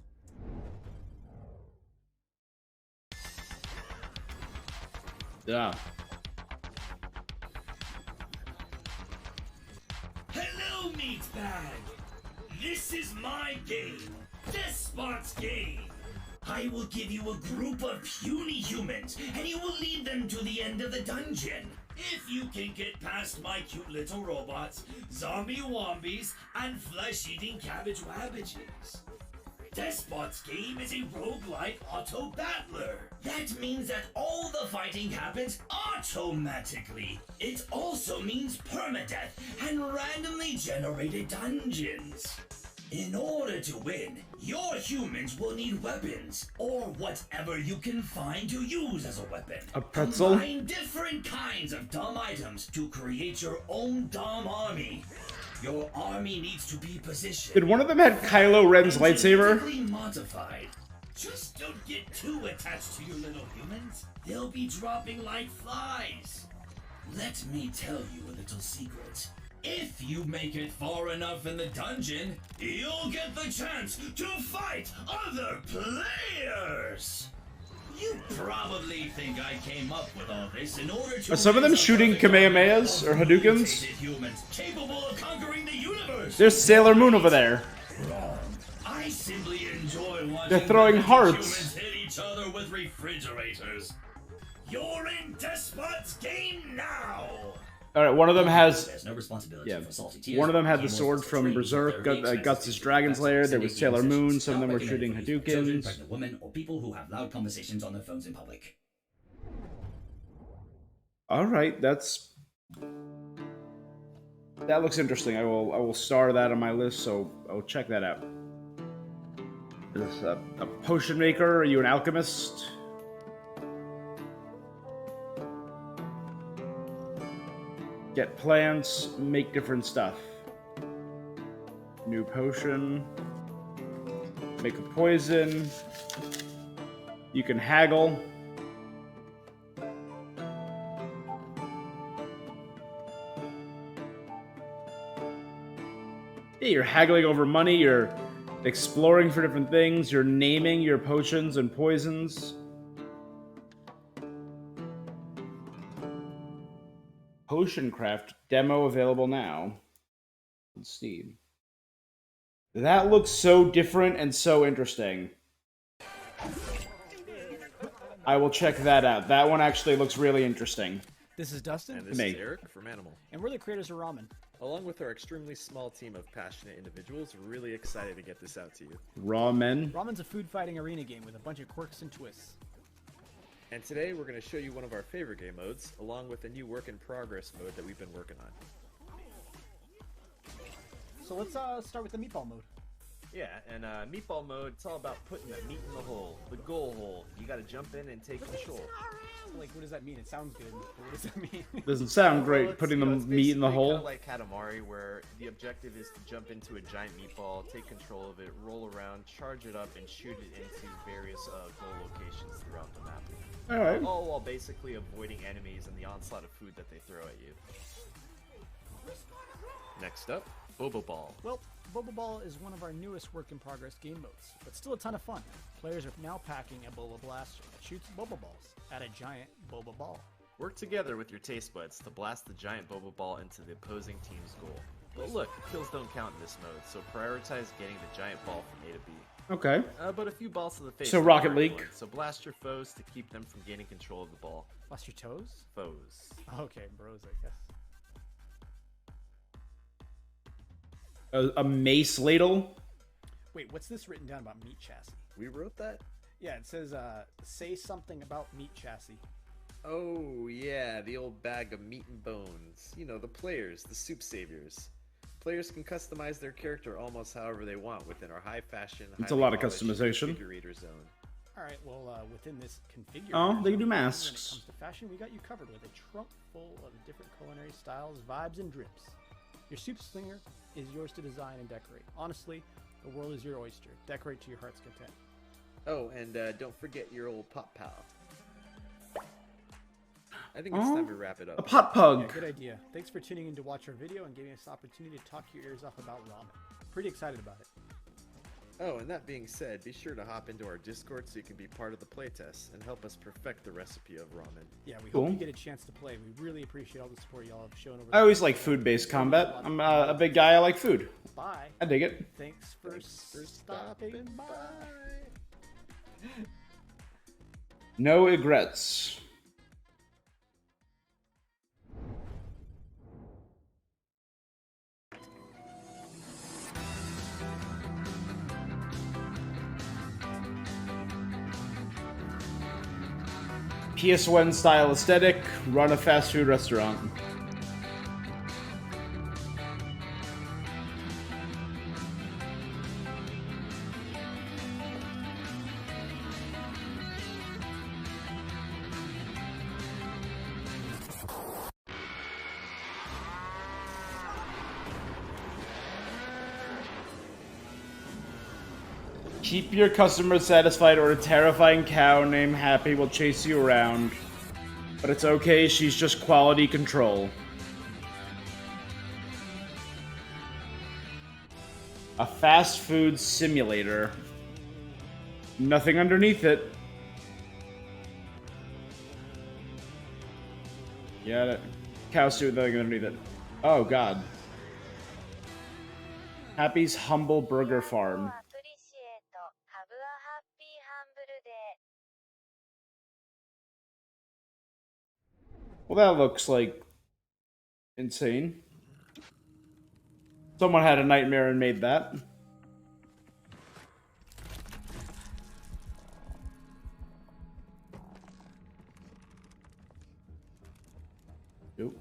Yeah. Hello, Meatbag! This is my game, Despot's Game. I will give you a group of puny humans, and you will lead them to the end of the dungeon. If you can get past my cute little robots, zombie wombies, and flesh-eating cabbage wabbages. Despot's Game is a roguelike auto-battler. That means that all the fighting happens automatically. It also means permadeath and randomly generated dungeons. In order to win, your humans will need weapons, or whatever you can find to use as a weapon. A pretzel? Combine different kinds of dumb items to create your own dumb army. Your army needs to be positioned. Did one of them have Kylo Ren's lightsaber? Genetically modified. Just don't get too attached to your little humans. They'll be dropping like flies. Let me tell you a little secret. If you make it far enough in the dungeon, you'll get the chance to fight other players! You probably think I came up with all this in order to... Are some of them shooting Kamehamehas or Hadoukens? Humans capable of conquering the universe! There's Sailor Moon over there. Wrong. I simply enjoy watching They're throwing the hearts. humans hit each other with refrigerators. You're in Despot's Game now! All right, one of them has. There's no responsibility Yeah, for salty tears. one of them had the Animals sword must from train Berserk, their games Guts' to Dragon's Lair. There was sending Sailor game Moon. sessions. Some of them were Not shooting recommended for children, Hadoukens. pregnant women, or people who have loud conversations on their phones in public. All right, that looks interesting. I will star that on my list, so I'll check that out. Is this a potion maker? Are you an alchemist? Get plants, make different stuff. New potion. Make a poison. You can haggle. Yeah, you're haggling over money, you're exploring for different things, you're naming your potions and poisons. Oceancraft demo available now on Steam. That looks so different and so interesting. I will check that out. That one actually looks really interesting. This is Dustin. And this Me. is Eric from Animal. And we're the creators of Ramen. Along with our extremely small team of passionate individuals, we're really excited to get this out to you. Ramen. Ramen's a food fighting arena game with a bunch of quirks and twists. And today we're going to show you one of our favorite game modes, along with a new work in progress mode that we've been working on. So let's start with the meatball mode. Yeah, and meatball mode, it's all about putting the meat in the hole, the goal hole. You gotta jump in and take control. Like, what does that mean? It sounds good, but what does that mean? Doesn't sound great, Well, putting the it's meat in the basically hole. kinda like Katamari, where the objective is to jump into a giant meatball, take control of it, roll around, charge it up, and shoot it into various goal locations throughout the map. Alright. All while basically avoiding enemies and the onslaught of food that they throw at you. Next up, Bobo Ball. Well, Boba Ball is one of our newest work-in-progress game modes, but still a ton of fun. Players are now packing a Boba Blaster that shoots Boba Balls at a giant Boba Ball. Work together with your taste buds to blast the giant Boba Ball into the opposing team's goal. But look, kills don't count in this mode, so prioritize getting the giant ball from A to B. Okay. But a few balls to the face. So is Rocket very League. important, so blast your foes to keep them from gaining control of the ball. Blast your toes? Foes. Okay, bros, I guess. A mace ladle. Wait, what's this written down about meat chassis? We wrote that? Yeah, it says, say something about meat chassis. Oh, yeah, the old bag of meat and bones. You know, the players, the soup saviors. Players can customize their character almost however they want within our high fashion, It's a lot of customization. configurator zone. Alright, well, within this configurator Oh, they can do zone, masks. When it comes to fashion, we got you covered with a trunk full of different culinary styles, vibes, and drips. Your soup slinger is yours to design and decorate. Honestly, the world is your oyster. Decorate to your heart's content. Oh, and don't forget your old pop pal. I think it's time to wrap it up. A pot pug. Yeah, good idea. Thanks for tuning in to watch our video and giving us the opportunity to talk your ears off about ramen. Pretty excited about it. Oh, and that being said, be sure to hop into our Discord so you can be part of the playtest and help us perfect the recipe of ramen. Yeah, we Cool. hope you get a chance to play. We really appreciate all the support y'all have shown over I always like food-based combat. I'm a big guy. I like food. Bye. I dig it. Thanks for stopping by. No regrets. PSN style aesthetic, run a fast food restaurant. Keep your customers satisfied or a terrifying cow named Happy will chase you around. But it's okay, she's just quality control. A fast food simulator. Nothing underneath it. Yeah, that cows do nothing underneath it. Oh god. Happy's Humble Burger Farm. Well, that looks like insane. Someone had a nightmare and made that. Nope.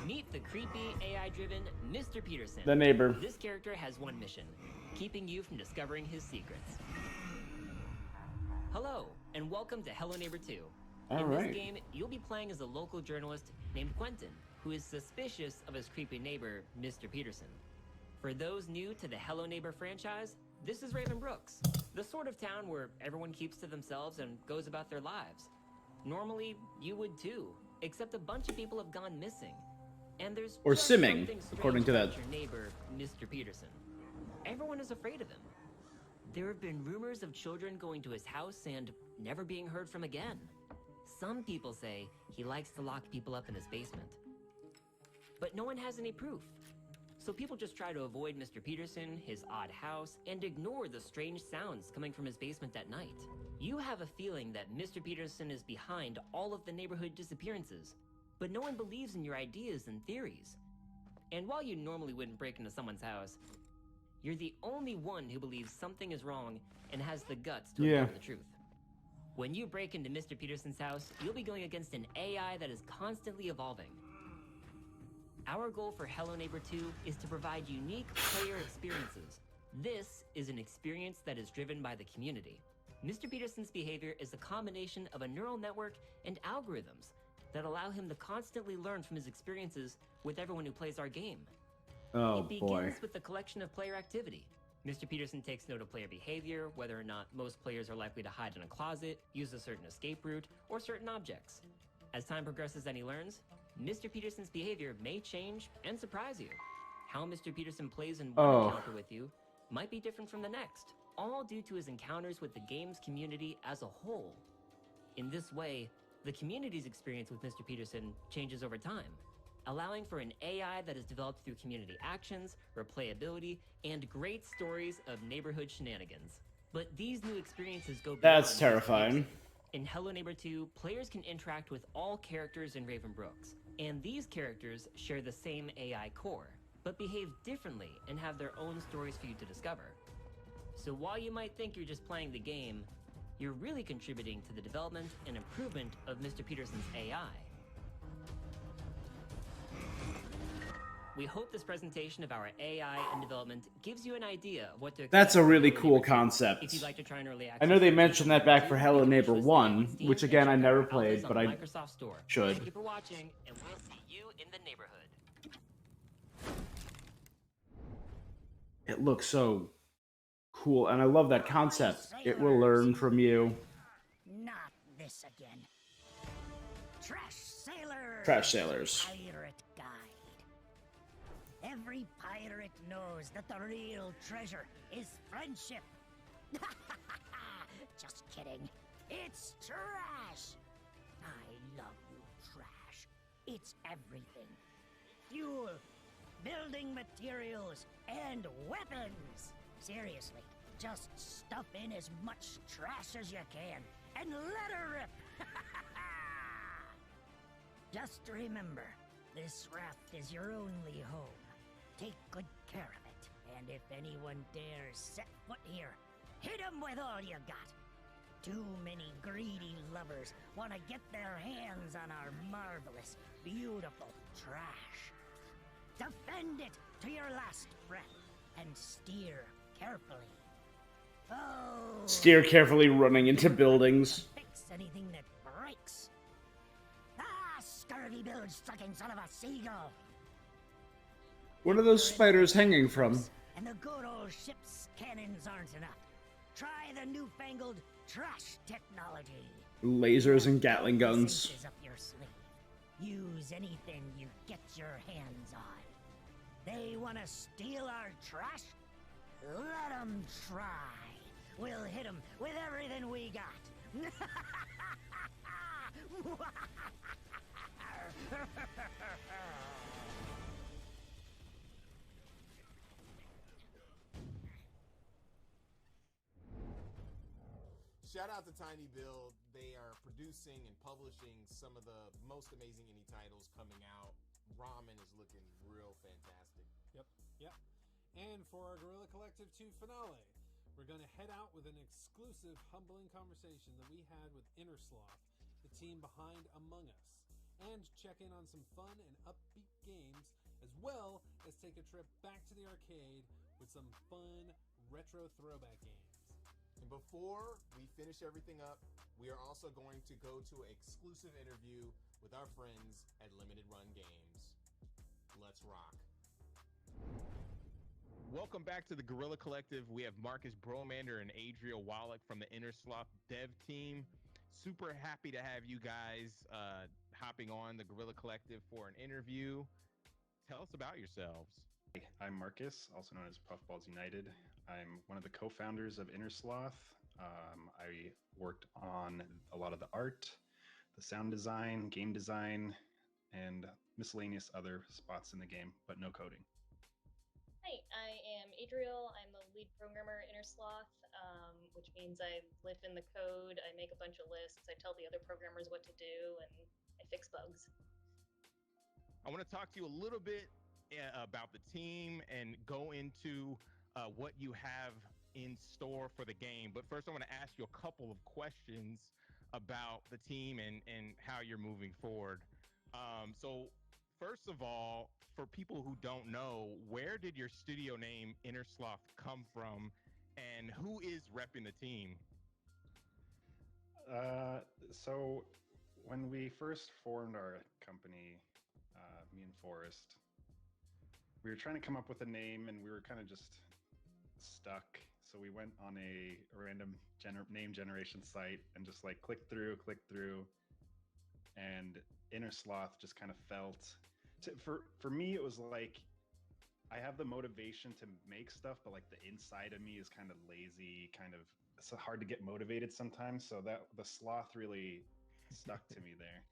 Meet the creepy, AI-driven Mr. Peterson. The neighbor. This character has one mission, keeping you from discovering his secrets. Hello, and welcome to Hello Neighbor 2. In Alright. this game, you'll be playing as a local journalist named Quentin, who is suspicious of his creepy neighbor, Mr. Peterson. For those new to the Hello Neighbor franchise, this is Raven Brooks, the sort of town where everyone keeps to themselves and goes about their lives. Normally, you would too, except a bunch of people have gone missing. And there's Or just simming, something strange according to about that. your neighbor, Mr. Peterson. Everyone is afraid of him. There have been rumors of children going to his house and never being heard from again. Some people say he likes to lock people up in his basement. But no one has any proof. So people just try to avoid Mr. Peterson, his odd house, and ignore the strange sounds coming from his basement at night. You have a feeling that Mr. Peterson is behind all of the neighborhood disappearances, but no one believes in your ideas and theories. And while you normally wouldn't break into someone's house, you're the only one who believes something is wrong and has the guts to ignore the truth. When you break into Mr. Peterson's house, you'll be going against an AI that is constantly evolving. Our goal for Hello Neighbor 2 is to provide unique player experiences. This is an experience that is driven by the community. Mr. Peterson's behavior is a combination of a neural network and algorithms that allow him to constantly learn from his experiences with everyone who plays our game. Oh, it begins boy. with the collection of player activity. Mr. Peterson takes note of player behavior, whether or not most players are likely to hide in a closet, use a certain escape route, or certain objects. As time progresses and he learns, Mr. Peterson's behavior may change and surprise you. How Mr. Peterson plays in one encounter with you might be different from the next, all due to his encounters with the game's community as a whole. In this way, the community's experience with Mr. Peterson changes over time, allowing for an AI that is developed through community actions, replayability, and great stories of neighborhood shenanigans. But these new experiences go beyond That's Mr. terrifying. Peterson. In Hello Neighbor 2, players can interact with all characters in Raven Brooks, and these characters share the same AI core, but behave differently and have their own stories for you to discover. So while you might think you're just playing the game, you're really contributing to the development and improvement of Mr. Peterson's AI. We hope this presentation of our AI and development gives you an idea of what to expect. That's a from really Hello cool Neighbor 2. concept. If you'd like to try an early I access know they version mentioned of that back Hello for Neighbor 2, Hello you can Neighbor wish list it on 1, Steam which and again check I out never our played, offers but on the I Microsoft Store. should. Thank you for watching, and we'll see you in the neighborhood. It looks so cool, and I love that concept. It will learn from you. Not this again. Trash Sailors! Trash Sailors. Pirate Guide. Every pirate knows that the real treasure is friendship. Just kidding. It's trash. I love you, trash. It's everything. Fuel, building materials, and weapons. Seriously, just stuff in as much trash as you can and let her rip. Just remember, this raft is your only home. Take good care of it, and if anyone dares set foot here, hit 'em with all you got. Too many greedy lovers want to get their hands on our marvelous, beautiful trash. Defend it to your last breath and steer carefully. Oh, Steer carefully running into buildings. fix anything that breaks. Ah, scurvy bilge-sucking son of a seagull. What are those spiders hanging from? And the good old ship's cannons aren't enough. Try the newfangled trash technology. Lasers and Gatling guns. Cinches up your sleeve. Use anything you get your hands on. They want to steal our trash? Let them try. We'll hit them with everything we got. Shout out to Tiny Build. They are producing and publishing some of the most amazing indie titles coming out. Ramen is looking real fantastic. Yep. And for our Guerilla Collective 2 finale, we're going to head out with an exclusive, humbling conversation that we had with Innersloth, the team behind Among Us, and check in on some fun and upbeat games, as well as take a trip back to the arcade with some fun retro throwback games. And before we finish everything up, we are also going to go to an exclusive interview with our friends at Limited Run Games. Let's rock. Welcome back to the Guerilla Collective. We have Marcus Bromander and Adria Wallach from the Innersloth dev team. Super happy to have you guys hopping on the Guerilla Collective for an interview. Tell us about yourselves. I'm Marcus, also known as Puffballs United. I'm one of the co-founders of Innersloth. I worked on a lot of the art, the sound design, game design, and miscellaneous other spots in the game, but no coding. Hi, I am Adriel. I'm the lead programmer at Innersloth, which means I live in the code, I make a bunch of lists, I tell the other programmers what to do, and I fix bugs. I want to talk to you a little bit about the team and go into what you have in store for the game. But first, I want to ask you a couple of questions about the team and how you're moving forward. So first of all, for people who don't know, where did your studio name Innersloth come from, and who is repping the team? So when we first formed our company, me and Forrest, we were trying to come up with a name, and we were kind of just stuck. So we went on a random name generation site and just like click through, and Innersloth just kind of felt. For me, it was like I have the motivation to make stuff, but like the inside of me is kind of lazy, kind of it's hard to get motivated sometimes. So that the sloth really stuck to me there.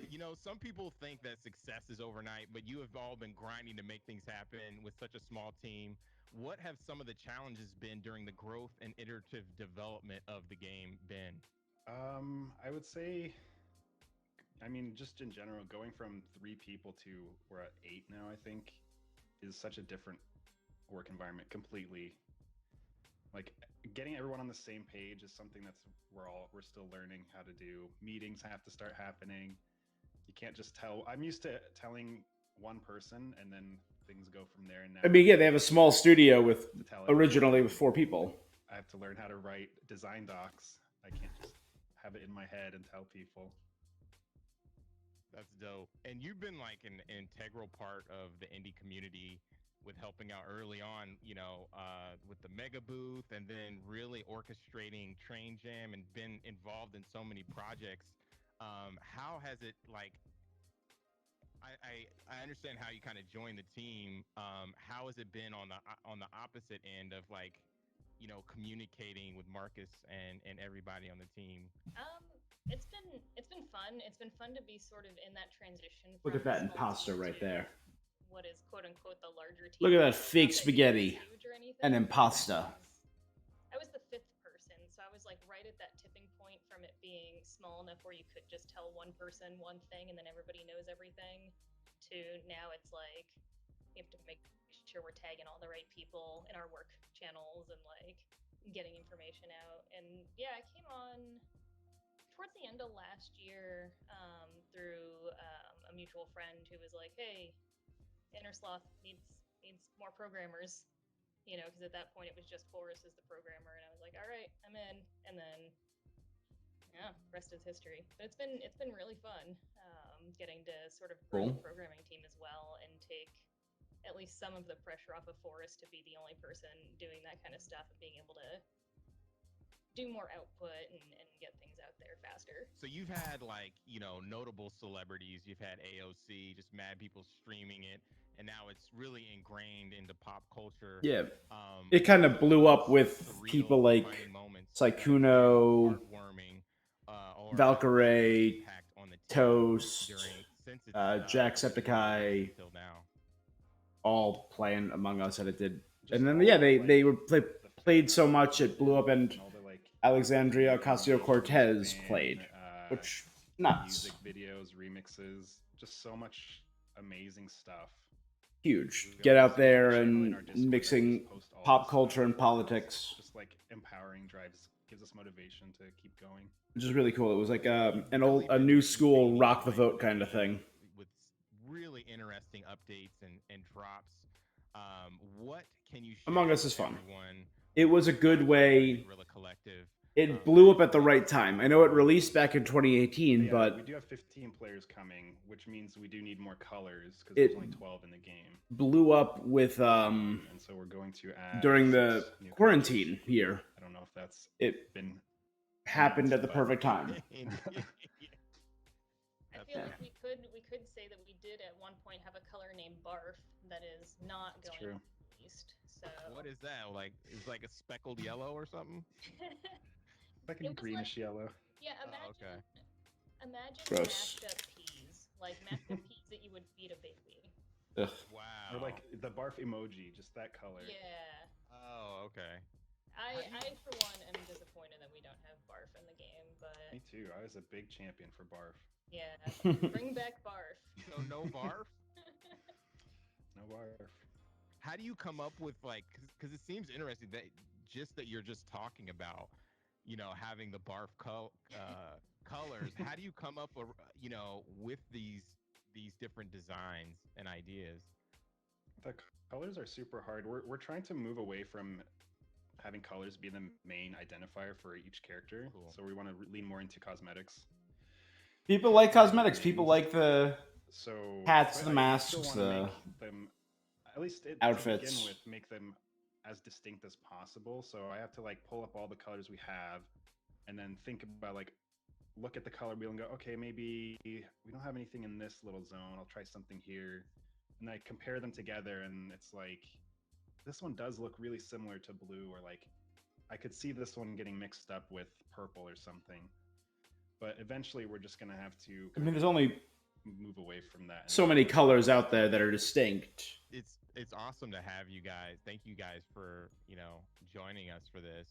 You know, some people think that success is overnight, but you have all been grinding to make things happen with such a small team. What have some of the challenges been during the growth and iterative development of the game been? I would say, I mean, just in general, going from 3 people to we're at 8 now, I think, is such a different work environment completely. Like getting everyone on the same page is something that's we're still learning how to do. Meetings have to start happening. You can't just tell. I'm used to telling one person and then things go from there. And now I mean, yeah, they have a small studio with originally with 4 people. I have to learn how to write design docs. I can't just have it in my head and tell people. That's dope. And you've been like an integral part of the indie community with helping out early on, you know, with the mega booth, and then really orchestrating Train Jam and been involved in so many projects. How has it like? I understand how you kind of joined the team. How has it been on the opposite end of like, you know, communicating with Marcus and everybody on the team? It's been fun. It's been fun to be sort of in that transition. Look at that imposter right there. What is quote unquote the larger team? Look at that fake spaghetti and impasta. I was the 5th person, so I was like right at that tipping point from it being small enough where you could just tell one person one thing and then everybody knows everything, to now it's like you have to make sure we're tagging all the right people in our work channels and like getting information out. And yeah, I came on towards the end of last year through a mutual friend who was like, hey, Innersloth needs more programmers, you know, because at that point it was just Forrest as the programmer, and I was like, all right, I'm in. And then, yeah, rest is history. But it's been really fun getting to sort of grow the programming team as well and take at least some of the pressure off of Forrest to be the only person doing that kind of stuff and being able to do more output and get things out there faster. So you've had like, you know, notable celebrities. You've had AOC, just mad people streaming it, and now it's really ingrained into pop culture. Yeah, it kind of blew up with people like Sykuno, Valkyrie, Toast, Jacksepticeye, all playing Among Us, and it did. And then yeah, they were played so much it blew up, and Alexandria Ocasio-Cortez played, which nuts. Music videos, remixes, just so much amazing stuff. Huge. Get out there and mixing pop culture and politics. Just like empowering gives us motivation to keep going. Which is really cool. It was like a new school rock the vote kind of thing. With really interesting updates and drops. What can you share Among Us is fun. Everyone? It was a good way. It blew up at the right time. I know it released back in 2018, but we do have 15 players coming, which means we do need more colors because there's only 12 in the game. Blew up with and so we're going to add during the quarantine here. I don't know if that's been happened at the perfect time. I feel like we could say that we did at one point have a color named Barf that is not going released. So what is that? Like it's like a speckled yellow or something? Like a greenish yellow. Yeah, imagine Gross. mashed up peas. Like mashed up peas that you would feed a baby. Ugh. Or like the barf emoji, just that color. Yeah. Oh, okay. I for one am disappointed that we don't have barf in the game, but Me too. I was a big champion for barf. yeah, bring back barf. So no barf? No barf. How do you come up with like? Because it seems interesting that you're just talking about, having the barf colors. How do you come up, with these different designs and ideas? The colors are super hard. We're trying to move away from having colors be the main identifier for each character. Cool. So we want to lean more into cosmetics. People like cosmetics. People like the So hats, but the I masks, still wanna the make them, at least to outfits. begin with, make them as distinct as possible. So I have to like pull up all the colors we have, and then think about like, look at the color wheel and go, okay, maybe we don't have anything in this little zone. I'll try something here, and I compare them together, and it's like, this one does look really similar to blue, or like, I could see this one getting mixed up with purple or something. But eventually, we're just gonna have to. I mean, there's only move away from that. so many colors out there that are distinct. It's awesome to have you guys. Thank you guys for joining us for this.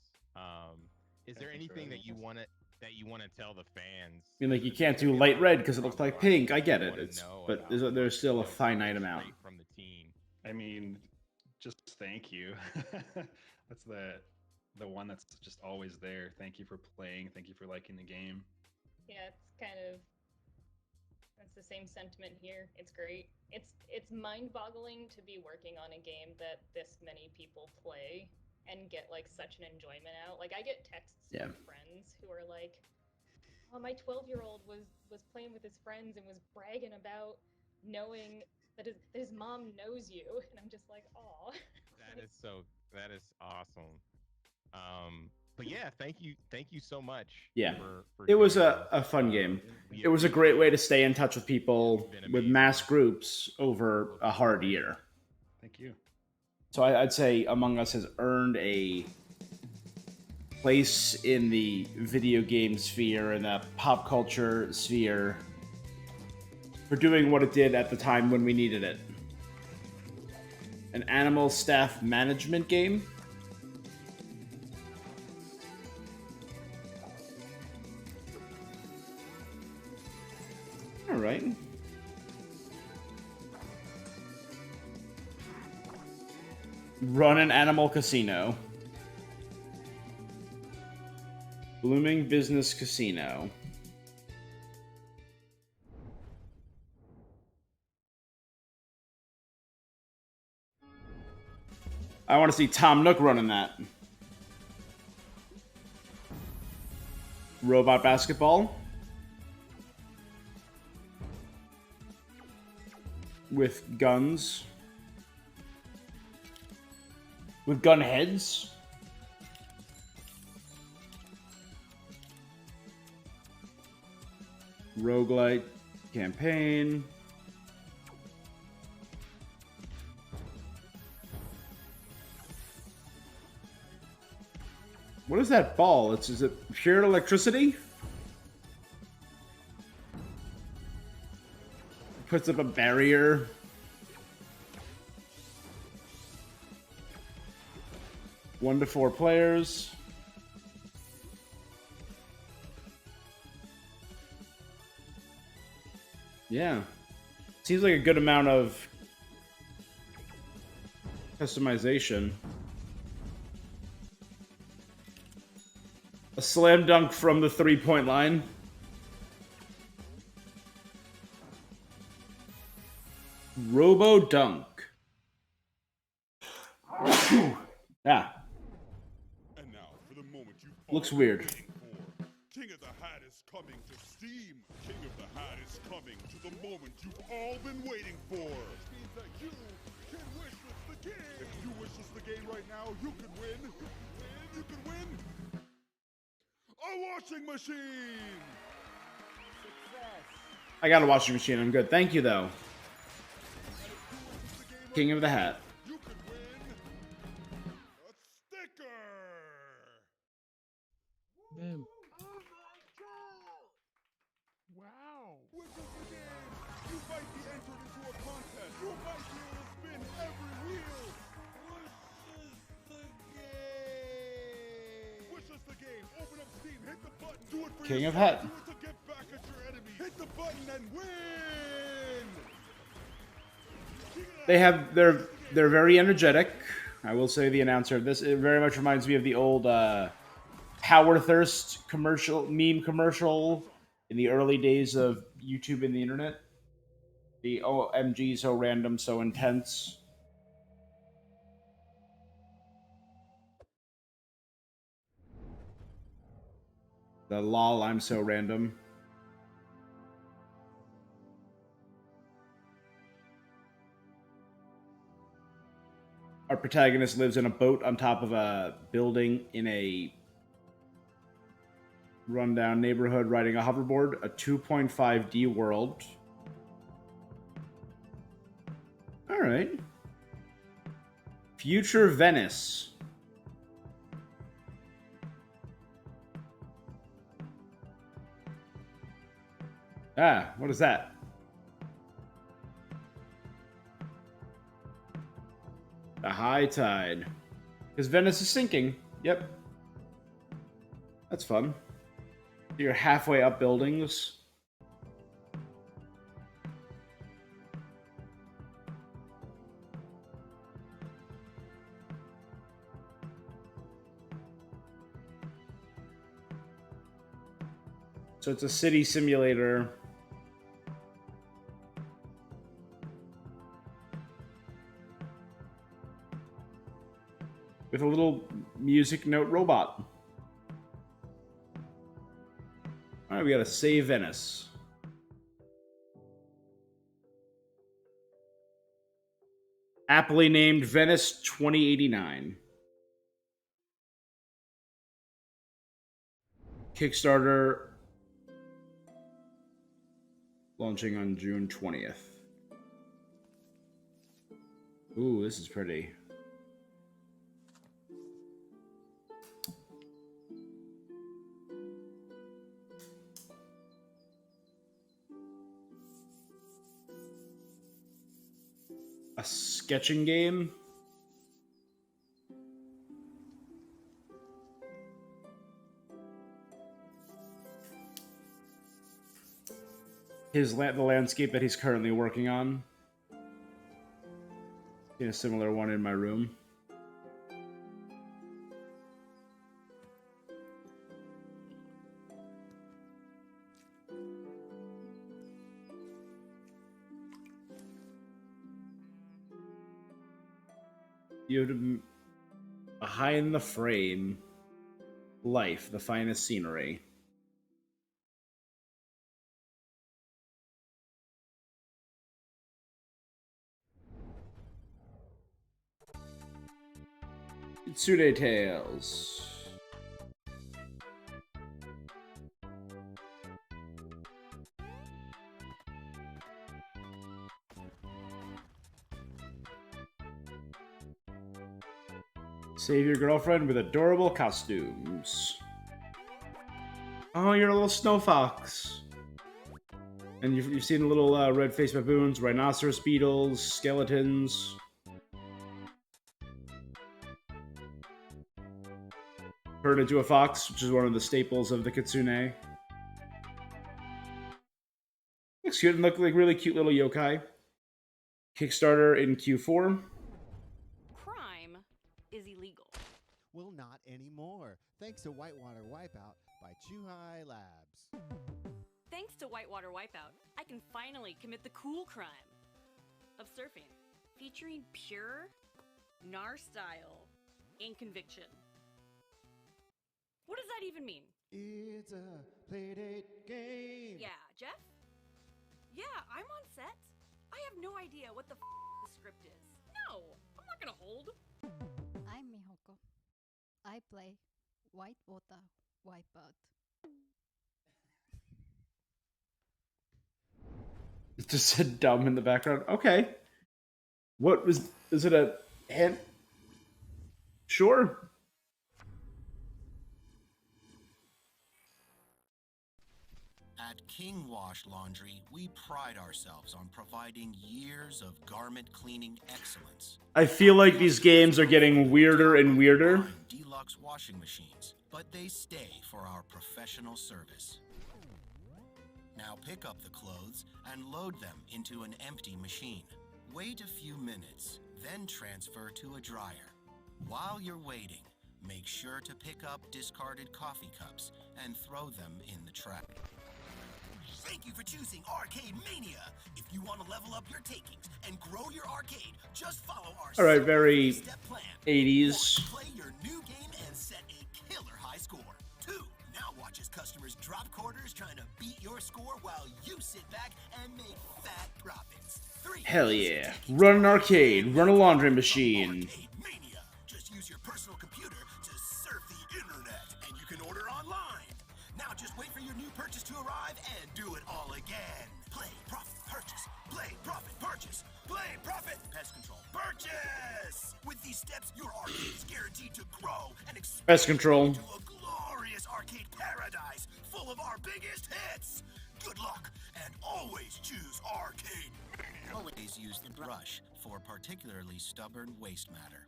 Is there anything that you want to tell the fans? I mean, like, you can't do light red because it looks like pink. I get it. But there's still a finite amount. From the team. I mean, just thank you. That's the one that's just always there. Thank you for playing. Thank you for liking the game. Yeah, that's the same sentiment here. It's great. It's mind-boggling to be working on a game that this many people play and get like such an enjoyment out. Like I get texts from friends who are like, "Oh, my 12-year-old was playing with his friends and was bragging about knowing that his mom knows you," and I'm just like, "Aw." That is awesome. But yeah, thank you so much. Yeah, for it was doing a fun game. It was a great way to stay in touch with people with mass groups over a hard year. Thank you. So I'd say Among Us has earned a place in the video game sphere and the pop culture sphere for doing what it did at the time when we needed it. An animal staff management game. All right. Run an animal casino. Blooming Business Casino. I want to see Tom Nook running that. Robot basketball. With guns. With gun heads. Roguelite campaign. What is that ball? Is it pure electricity? Puts up a barrier. One to 4 players. Yeah. Seems like a good amount of customization. A slam dunk from the 3-point line. Robo dunk. Yeah. And now for the moment you Looks weird. King of the Hat is coming to Steam. King of the Hat is coming to the moment you've all been waiting for. Which means that you can wishlist the game. If you wishlist the game right now, you can win. You can win a washing machine. I got a washing machine. I'm good. Thank you, though. King of the Hat. You can win a sticker. Damn. Wow. King of Het. Hit the button and win! They're very energetic. I will say the announcer of this, it very much reminds me of the old Power Thirst meme commercial in the early days of YouTube and the internet. The OMG, so random, so intense. The lol, I'm so random. Our protagonist lives in a boat on top of a building in a rundown neighborhood riding a hoverboard, a 2.5D world. All right. Future Venice. Ah, what is that? The high tide. Because Venice is sinking. Yep. That's fun. You're halfway up buildings. So it's a city simulator. With a little music note robot. Alright, we gotta save Venice. Aptly named Venice 2089. Kickstarter launching on June 20th. Ooh, this is pretty. A sketching game? The landscape that he's currently working on. In a similar one in my room. You have to behind the frame. Life, the finest scenery. Itsude Tales. Save your girlfriend with adorable costumes. Oh, you're a little snow fox. And you've seen little red-faced baboons, rhinoceros beetles, skeletons. Turned into a fox, which is one of the staples of the kitsune. Looks cute and look like really cute little yokai. Kickstarter in Q4. Crime is illegal. Well, not anymore, thanks to Whitewater Wipeout by Chuhai Labs. Thanks to Whitewater Wipeout, I can finally commit the cool crime of surfing, featuring pure NAR style and conviction. What does that even mean? It's a playdate game. Yeah, Jeff? Yeah, I'm on set. I have no idea what the script is. No, I'm not gonna hold. I'm Mihoko. I play Whitewater Wipeout. It just said dumb in the background. Okay. What was... Is it a hint? Sure. At King Wash Laundry, we pride ourselves on providing years of garment cleaning excellence. I feel like these games are getting weirder and weirder. Deluxe washing machines, but they stay for our professional professional service. Now pick up the clothes and load them into an empty machine. Wait a few minutes, then transfer to a dryer. While you're waiting, make sure to pick up discarded coffee cups and throw them in the trash. Thank you for choosing Arcade Mania. If you want to level up your takings and grow your arcade, just follow our All right, very step plan. 80s. Play your new game and set a killer high score. 2. Now watch as customers drop quarters trying to beat your score while you sit back and make fat profits. 3. Hell yeah. Run an arcade, run a laundry machine. Just use your personal computer to surf the internet, and you can order online. Now just wait for your new purchase to arrive and do it all again. Play, profit, purchase. Play, profit, purchase. Play, profit, pest control, purchase. With these steps, your arcade is guaranteed to grow and expand Pest control. into a glorious arcade paradise full of our biggest hits. Good luck, and always choose Arcade Mania. Always use the brush for particularly stubborn waste matter.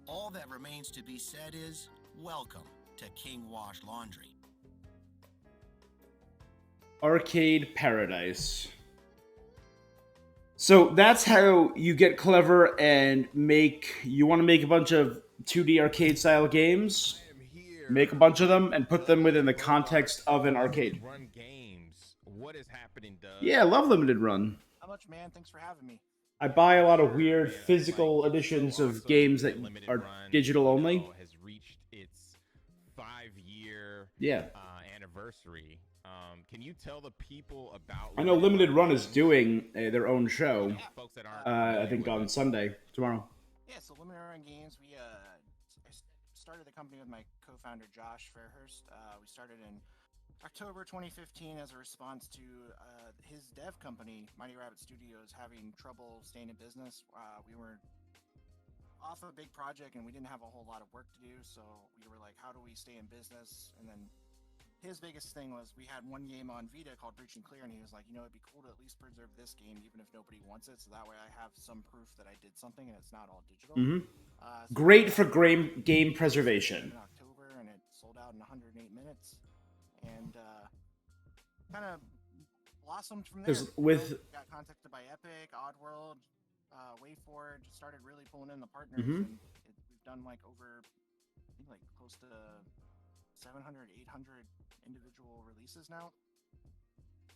All that remains to be said is, welcome to King Wash Laundry. Arcade Paradise. So that's how you get clever and you want to make a bunch of 2D arcade style games, make a bunch of them and put them within the context of an arcade. Run games. What is happening, Doug? Yeah, I love Limited Run. How much, man? Thanks for having me. I buy a lot of weird physical editions of games that are digital only. Has reached its 5-year anniversary. Can you tell the people about? I know Limited Run is doing their own show. I think on Sunday tomorrow. Yeah, so Limited Run Games, I started the company with my co-founder Josh Fairhurst. We started in October 2015 as a response to his dev company, Mighty Rabbit Studios, having trouble staying in business. We were off a big project and we didn't have a whole lot of work to do, so we were like, how do we stay in business? And then his biggest thing was we had one game on Vita called Breach and Clear, and he was like, you know, it'd be cool to at least preserve this game even if nobody wants it, so that way I have some proof that I did something and it's not all digital. Mm-hmm. So Great for game preservation. in October, and it sold out in 108 minutes, and kind of blossomed from there. Got contacted by Epic, Oddworld, WayForward, started really pulling in the partners, and we've done like over, I think like close to 700, 800 individual releases now.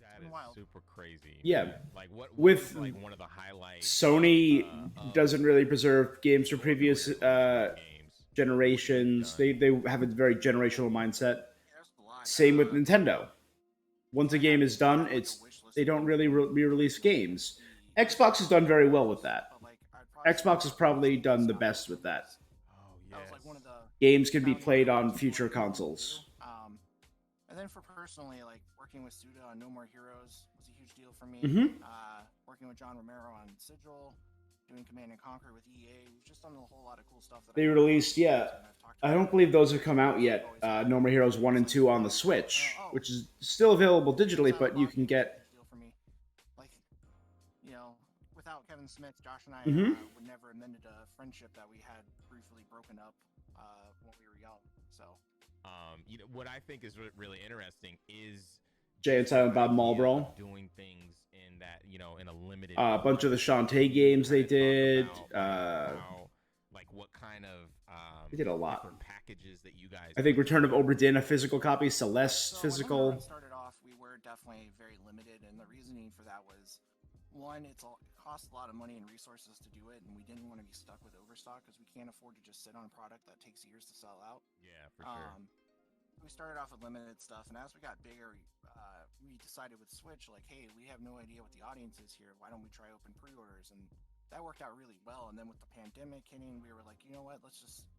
That is super crazy. Yeah. Like what with like one of the highlights. Sony doesn't really preserve games from previous generations. They have a very generational mindset. Same with Nintendo. Once a game is done, they don't really re-release games. Xbox has done very well with that. Xbox has probably done the best with that. Games can be played on future consoles. And then for personally, like working with Suda on No More Heroes was a huge deal for me. Working with John Romero on Sigil, doing Command and Conquer with EA, we've just done a whole lot of cool stuff. They released, I don't believe those have come out yet. No More Heroes 1 and 2 on the Switch, which is still available digitally, but you can get. Like, you know, without Kevin Smith, Josh and I would never have amended a friendship that we had briefly broken up when we were young. So. You know what I think is really interesting is Jay and Silent Bob Marlboro doing things in that, you know, in a limited. A bunch of the Shantae games they did. Like what kind of they did a lot. Packages that you guys. I think Return of Obra Dinn, a physical copy. Celeste, physical. When we started off, we were definitely very limited, and the reasoning for that was, one, it costs a lot of money and resources to do it, and we didn't want to be stuck with overstock because we can't afford to just sit on a product that takes years to sell out. Yeah, for sure. We started off with limited stuff, and as we got bigger, we decided with Switch, like, hey, we have no idea what the audience is here. Why don't we try open pre-orders? And that worked out really well. And then with the pandemic hitting, we were like, you know what? Let's just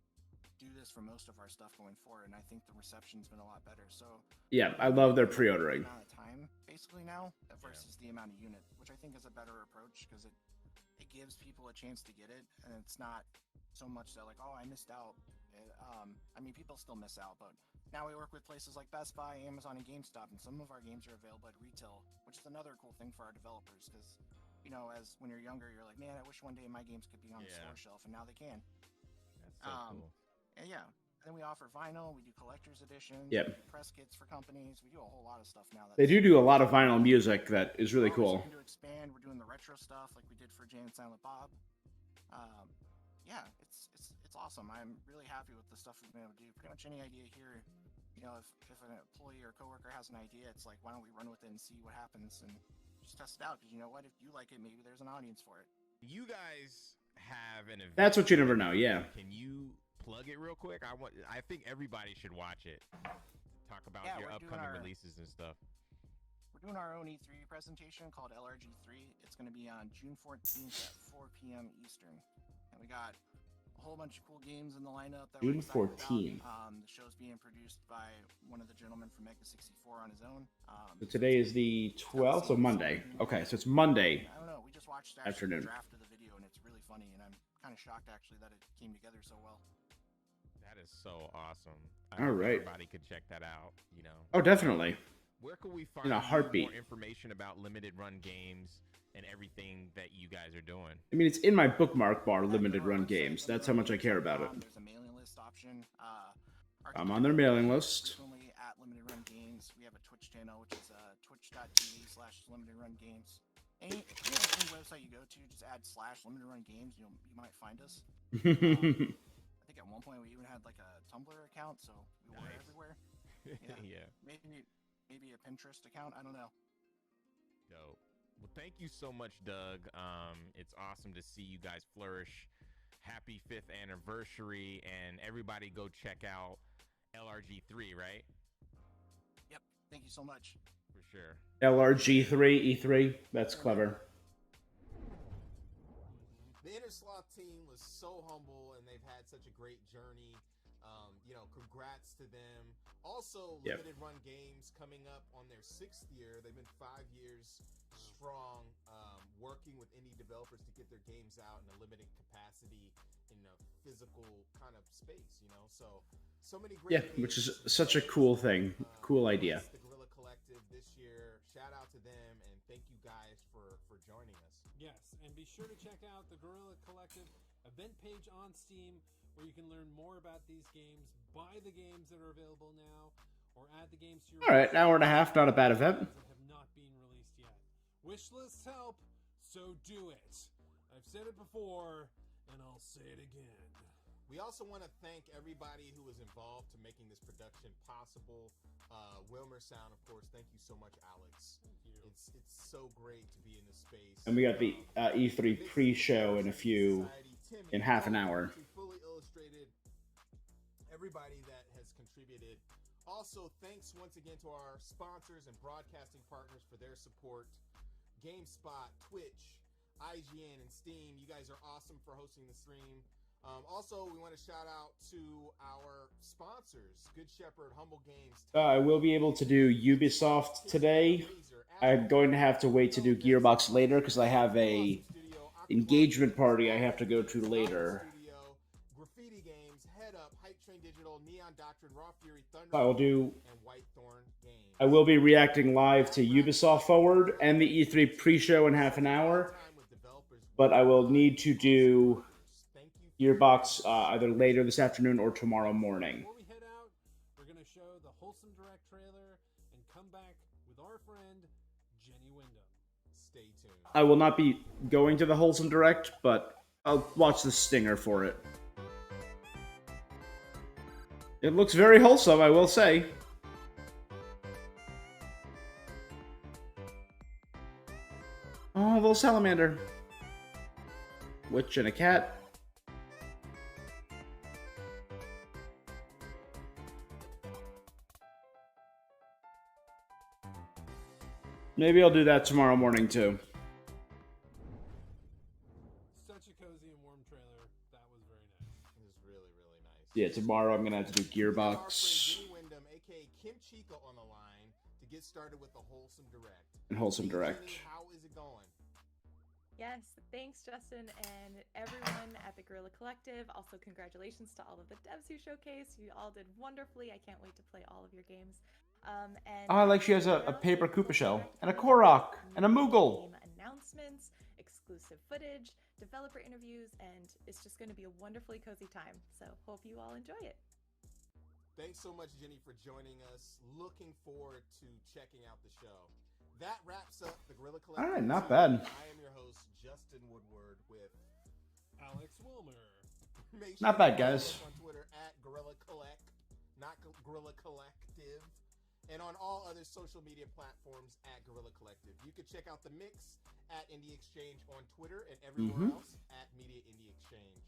do this for most of our stuff going forward. And I think the reception's been a lot better. So yeah, I love their pre-ordering. The amount of time basically now versus the amount of units, which I think is a better approach because it gives people a chance to get it, and it's not so much that like, oh, I missed out. I mean, people still miss out, but now we work with places like Best Buy, Amazon, and GameStop, and some of our games are available at retail, which is another cool thing for our developers because, you know, as when you're younger, you're like, man, I wish one day my games could be on the store shelf, and now they can. That's so cool. And yeah, then we offer vinyl. We do collector's editions. Yep. We do press kits for companies. We do a whole lot of stuff now. They do a lot of vinyl music that is really We're always cool. looking to expand. We're doing the retro stuff like we did for Jay and Silent Bob. Yeah, it's awesome. I'm really happy with the stuff we've been able to do. Pretty much any idea here, you know, if an employee or coworker has an idea, it's like, why don't we run with it and see what happens and just test it out? Because you know what, if you like it, maybe there's an audience for it. You guys have an event. That's what you never know, yeah. Can you plug it real quick? I think everybody should watch it. Talk about your upcoming releases and stuff. We're doing our own E3 presentation called LRG3. It's going to be on June 14th at 4 p.m. Eastern. And we got a whole bunch of cool games in the lineup that June we're excited 14th. about. The show's being produced by one of the gentlemen from Mega 64 on his own. So today is the 12th, so Monday. Okay, so it's Monday I don't know. We just watched afternoon. the draft of the video, and it's really funny. And I'm kind of shocked actually that it came together so well. That is so awesome. All right. Everybody could check that out. You know. Oh, definitely. Where can we find In a heartbeat. more information about limited run games and everything that you guys are doing? I mean, it's in my bookmark bar, limited run games. That's how much I care about it. There's a mailing list option. I'm on their mailing list. Frequently at Limited Run Games. We have a Twitch channel, which is twitch.tv/Limited Run Games. Any website you go to, just add /Limited Run Games. You might find us. I think at one point we even had like a Tumblr account, so we were everywhere. Yeah. Maybe a Pinterest account. I don't know. Dope. Well, thank you so much, Doug. It's awesome to see you guys flourish. Happy 5th anniversary, and everybody go check out LRG3, right? Yep. Thank you so much. For sure. LRG3, E3. That's clever. The Inner Sloth team was so humble, and they've had such a great journey. Congrats to them. Also, Limited Run Games coming up on their 6th year. They've been 5 years strong, working with indie developers to get their games out in a limited capacity in a physical kind of space, so many great games. Which is such a cool thing. Cool idea. The Guerilla Collective this year. Shout out to them, and thank you guys for joining us. Yes, and be sure to check out the Guerilla Collective event page on Steam, where you can learn more about these games, buy the games that are available now, or add the games to your All right, an hour and a half, not a bad event. that have not been released yet. Wish lists help, so do it. I've said it before, and I'll say it again. We also want to thank everybody who was involved to making this production possible. Wilmer Sound, of course. Thank you so much, Alex. Thank you. It's so great to be in this space. And we got the E3 pre-show in half an hour. Fully illustrated. Everybody that has contributed. Also, thanks once again to our sponsors and broadcasting partners for their support. GameSpot, Twitch, IGN, and Steam. You guys are awesome for hosting the stream. Also, we want to shout out to our sponsors, Good Shepherd, Humble Games. I will be able to do Ubisoft today. I'm going to have to wait to do Gearbox later because I have a engagement party I have to go to later. Graffiti Games, Head Up, Hype Train Digital, Neon Doctrine, Raw Fury, Thunder, and Whitethorn Games. I will be reacting live to Ubisoft Forward and the E3 pre-show in half an hour, but I will need to do Gearbox either later this afternoon or tomorrow morning. Before we head out, we're going to show the Wholesome Direct trailer and come back with our friend, Jenny Wyndham. Stay tuned. I will not be going to the Wholesome Direct, but I'll watch the stinger for it. It looks very wholesome, I will say. Oh, a little salamander. Witch and a cat. Maybe I'll do that tomorrow morning too. Such a cozy and warm trailer. That was very nice. It was really, really nice. Yeah, tomorrow I'm gonna have to do Gearbox Jenny Wyndham, aka Kim Chica, on the line to get started with the Wholesome Direct. and Wholesome Direct. Jenny, how is it going? Yes, thanks Justin and everyone at the Guerilla Collective. Also congratulations to all of the devs who showcased. You all did wonderfully. I can't wait to play all of your games. And Oh, I like she has a paper Koopa shell, and a Korok, and a Moogle. game announcements, exclusive footage, developer interviews, and it's just going to be a wonderfully cozy time. So hope you all enjoy it. Thanks so much, Jenny, for joining us. Looking forward to checking out the show. That wraps up the Guerilla Collective. All right, not 2. bad. I am your host, Justin Woodward, with Alex Wilmer. Make Not sure bad, you follow guys. us on Twitter at Guerilla Collect, not Guerilla Collective, and on all other social media platforms at Guerilla Collective. You can check out the mix at Indie Exchange on Twitter and everywhere else at Media Indie Exchange.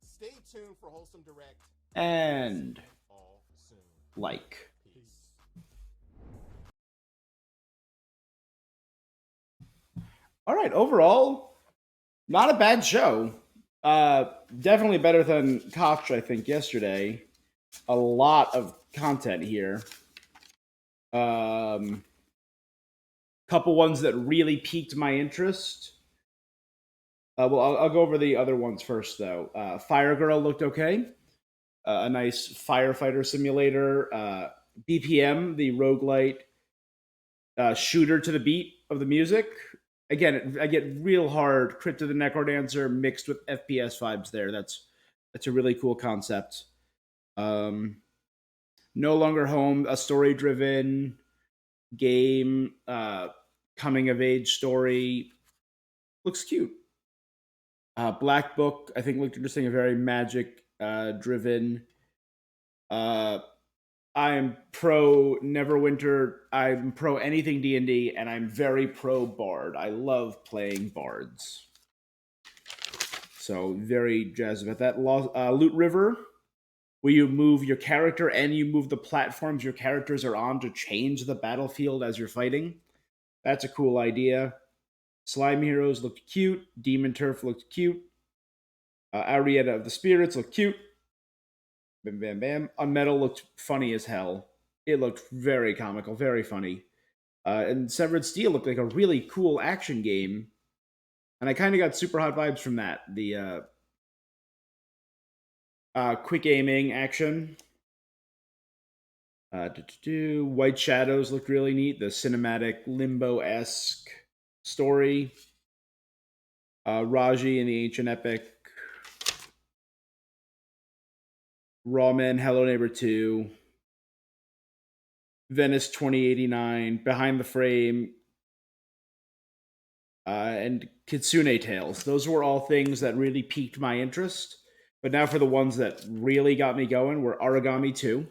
Stay tuned for Wholesome Direct. And All soon. like. Peace. All right, overall, not a bad show. Definitely better than Koch, I think, yesterday. A lot of content here. Couple ones that really piqued my interest. Well, I'll go over the other ones first, though. Fire Girl looked okay. A nice firefighter simulator. BPM, the roguelite shooter to the beat of the music. Again, I get real hard Crypt of the Necrodancer mixed with FPS vibes there. That's a really cool concept. No Longer Home, a story-driven game, coming-of-age story. Looks cute. Black Book, I think, looked interesting. A very magic-driven. I'm pro Neverwinter. I'm pro anything D&D, and I'm very pro Bard. I love playing Bards. So very jazzed about that. Loot River, where you move your character and you move the platforms your characters are on to change the battlefield as you're fighting. That's a cool idea. Slime Heroes looked cute. Demon Turf looked cute. Arietta of the Spirits looked cute. Bam, bam, bam. Unmetal looked funny as hell. It looked very comical, very funny. And Severed Steel looked like a really cool action game. And I kind of got super hot vibes from that. The quick aiming action. White Shadows looked really neat. The cinematic Limbo-esque story. Raji and the Ancient Epic. Rawman, Hello Neighbor 2. Venice 2089, Behind the Frame, and Kitsune Tales. Those were all things that really piqued my interest. But now for the ones that really got me going were Origami 2.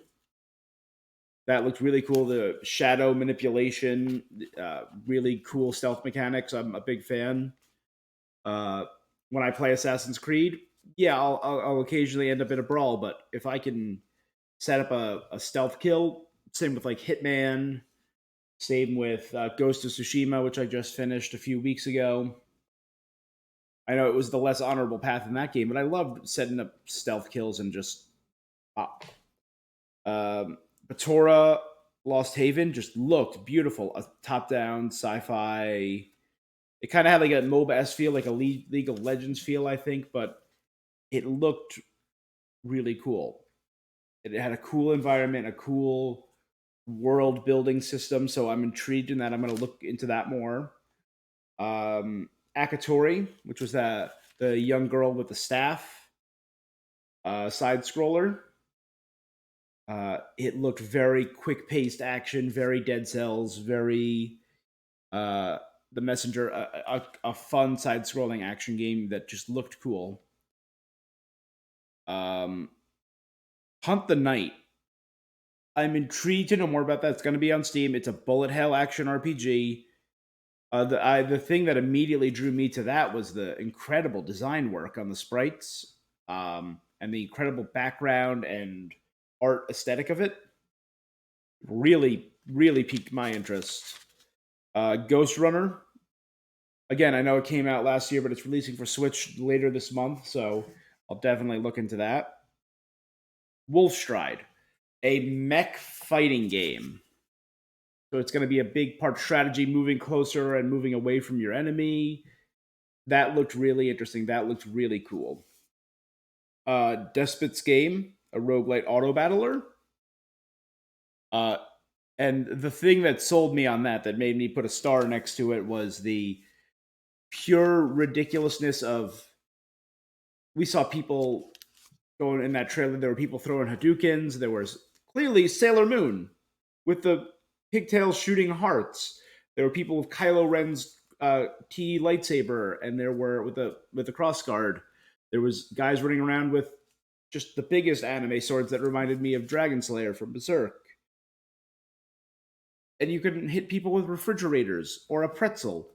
That looked really cool. The shadow manipulation, really cool stealth mechanics. I'm a big fan. When I play Assassin's Creed, yeah, I'll occasionally end up in a brawl, but if I can set up a stealth kill, same with like Hitman, same with Ghost of Tsushima, which I just finished a few weeks ago. I know it was the less honorable path in that game, but I loved setting up stealth kills and just pop. Batora Lost Haven just looked beautiful. A top-down sci-fi. It kind of had like a MOBA-esque feel, like a League of Legends feel, I think, but it looked really cool. It had a cool environment, a cool world building system, so I'm intrigued in that. I'm going to look into that more. Akatori, which was the young girl with the staff, side scroller. It looked very quick paced action, very Dead Cells, very The Messenger, a fun side scrolling action game that just looked cool. Hunt the Night. I'm intrigued to know more about that. It's going to be on Steam. It's a bullet hell action RPG. The thing that immediately drew me to that was the incredible design work on the sprites, and the incredible background and art aesthetic of it. Really, really piqued my interest. Ghost Runner. Again, I know it came out last year, but it's releasing for Switch later this month, so I'll definitely look into that. Wolfstride, a mech fighting game. So it's going to be a big part strategy, moving closer and moving away from your enemy. That looked really interesting. That looked really cool. Despot's Game, a roguelite auto battler. And the thing that sold me on that made me put a star next to it, was the pure ridiculousness of... We saw people going in that trailer. There were people throwing Hadoukens. There was clearly Sailor Moon with the pigtails shooting hearts. There were people with Kylo Ren's T lightsaber, and there were with the cross guard. There was guys running around with just the biggest anime swords that reminded me of Dragon Slayer from Berserk. And you can hit people with refrigerators or a pretzel.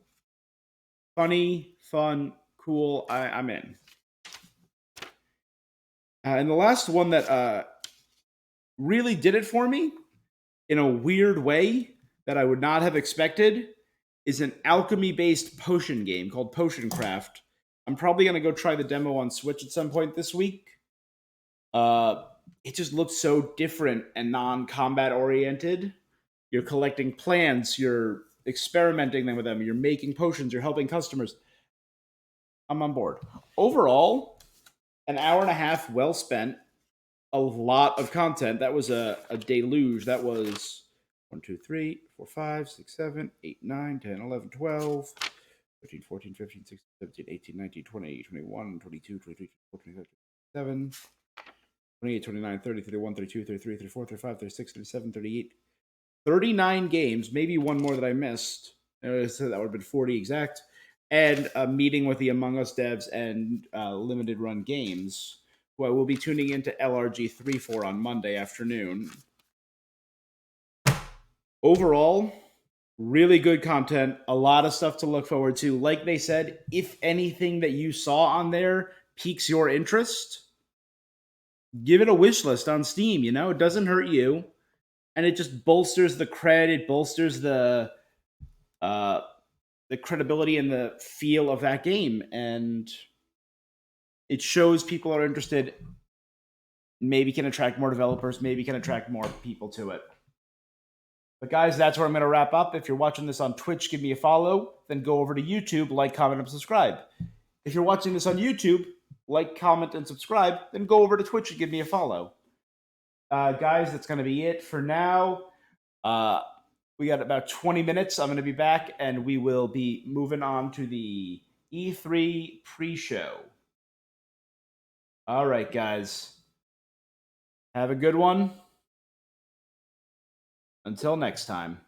Funny, fun, cool. I'm in. And the last one that really did it for me in a weird way that I would not have expected is an alchemy-based potion game called Potion Craft. I'm probably going to go try the demo on Switch at some point this week. It just looks so different and non-combat oriented. You're collecting plants, you're experimenting with them, you're making potions, you're helping customers. I'm on board. Overall, an hour and a half well spent, a lot of content. That was a deluge. That was 1, 2, 3, 4, 5, 6, 7, 8, 9, 10, 11, 12, 13, 14, 15, 16, 17, 18, 19, 20, 21, 22, 23, 24, 25, 27, 28, 29, 30, 31, 32, 33, 34, 35, 36, 37, 38, 39 games, maybe one more that I missed. So that would have been 40 exact. And a meeting with the Among Us devs and Limited Run Games, who I will be tuning into LRG 3 for on Monday afternoon. Overall, really good content, a lot of stuff to look forward to. Like they said, if anything that you saw on there piques your interest, give it a wish list on Steam. You know, it doesn't hurt you, and it just bolsters the cred. It bolsters the credibility and the feel of that game, and it shows people are interested. Maybe can attract more developers. Maybe can attract more people to it. But guys, that's where I'm going to wrap up. If you're watching this on Twitch, give me a follow. Then go over to YouTube, like, comment, and subscribe. If you're watching this on YouTube, like, comment, and subscribe. Then go over to Twitch and give me a follow. Guys, that's going to be it for now. We got about 20 minutes. I'm going to be back, and we will be moving on to the E3 pre-show. All right, guys. Have a good one. Until next time.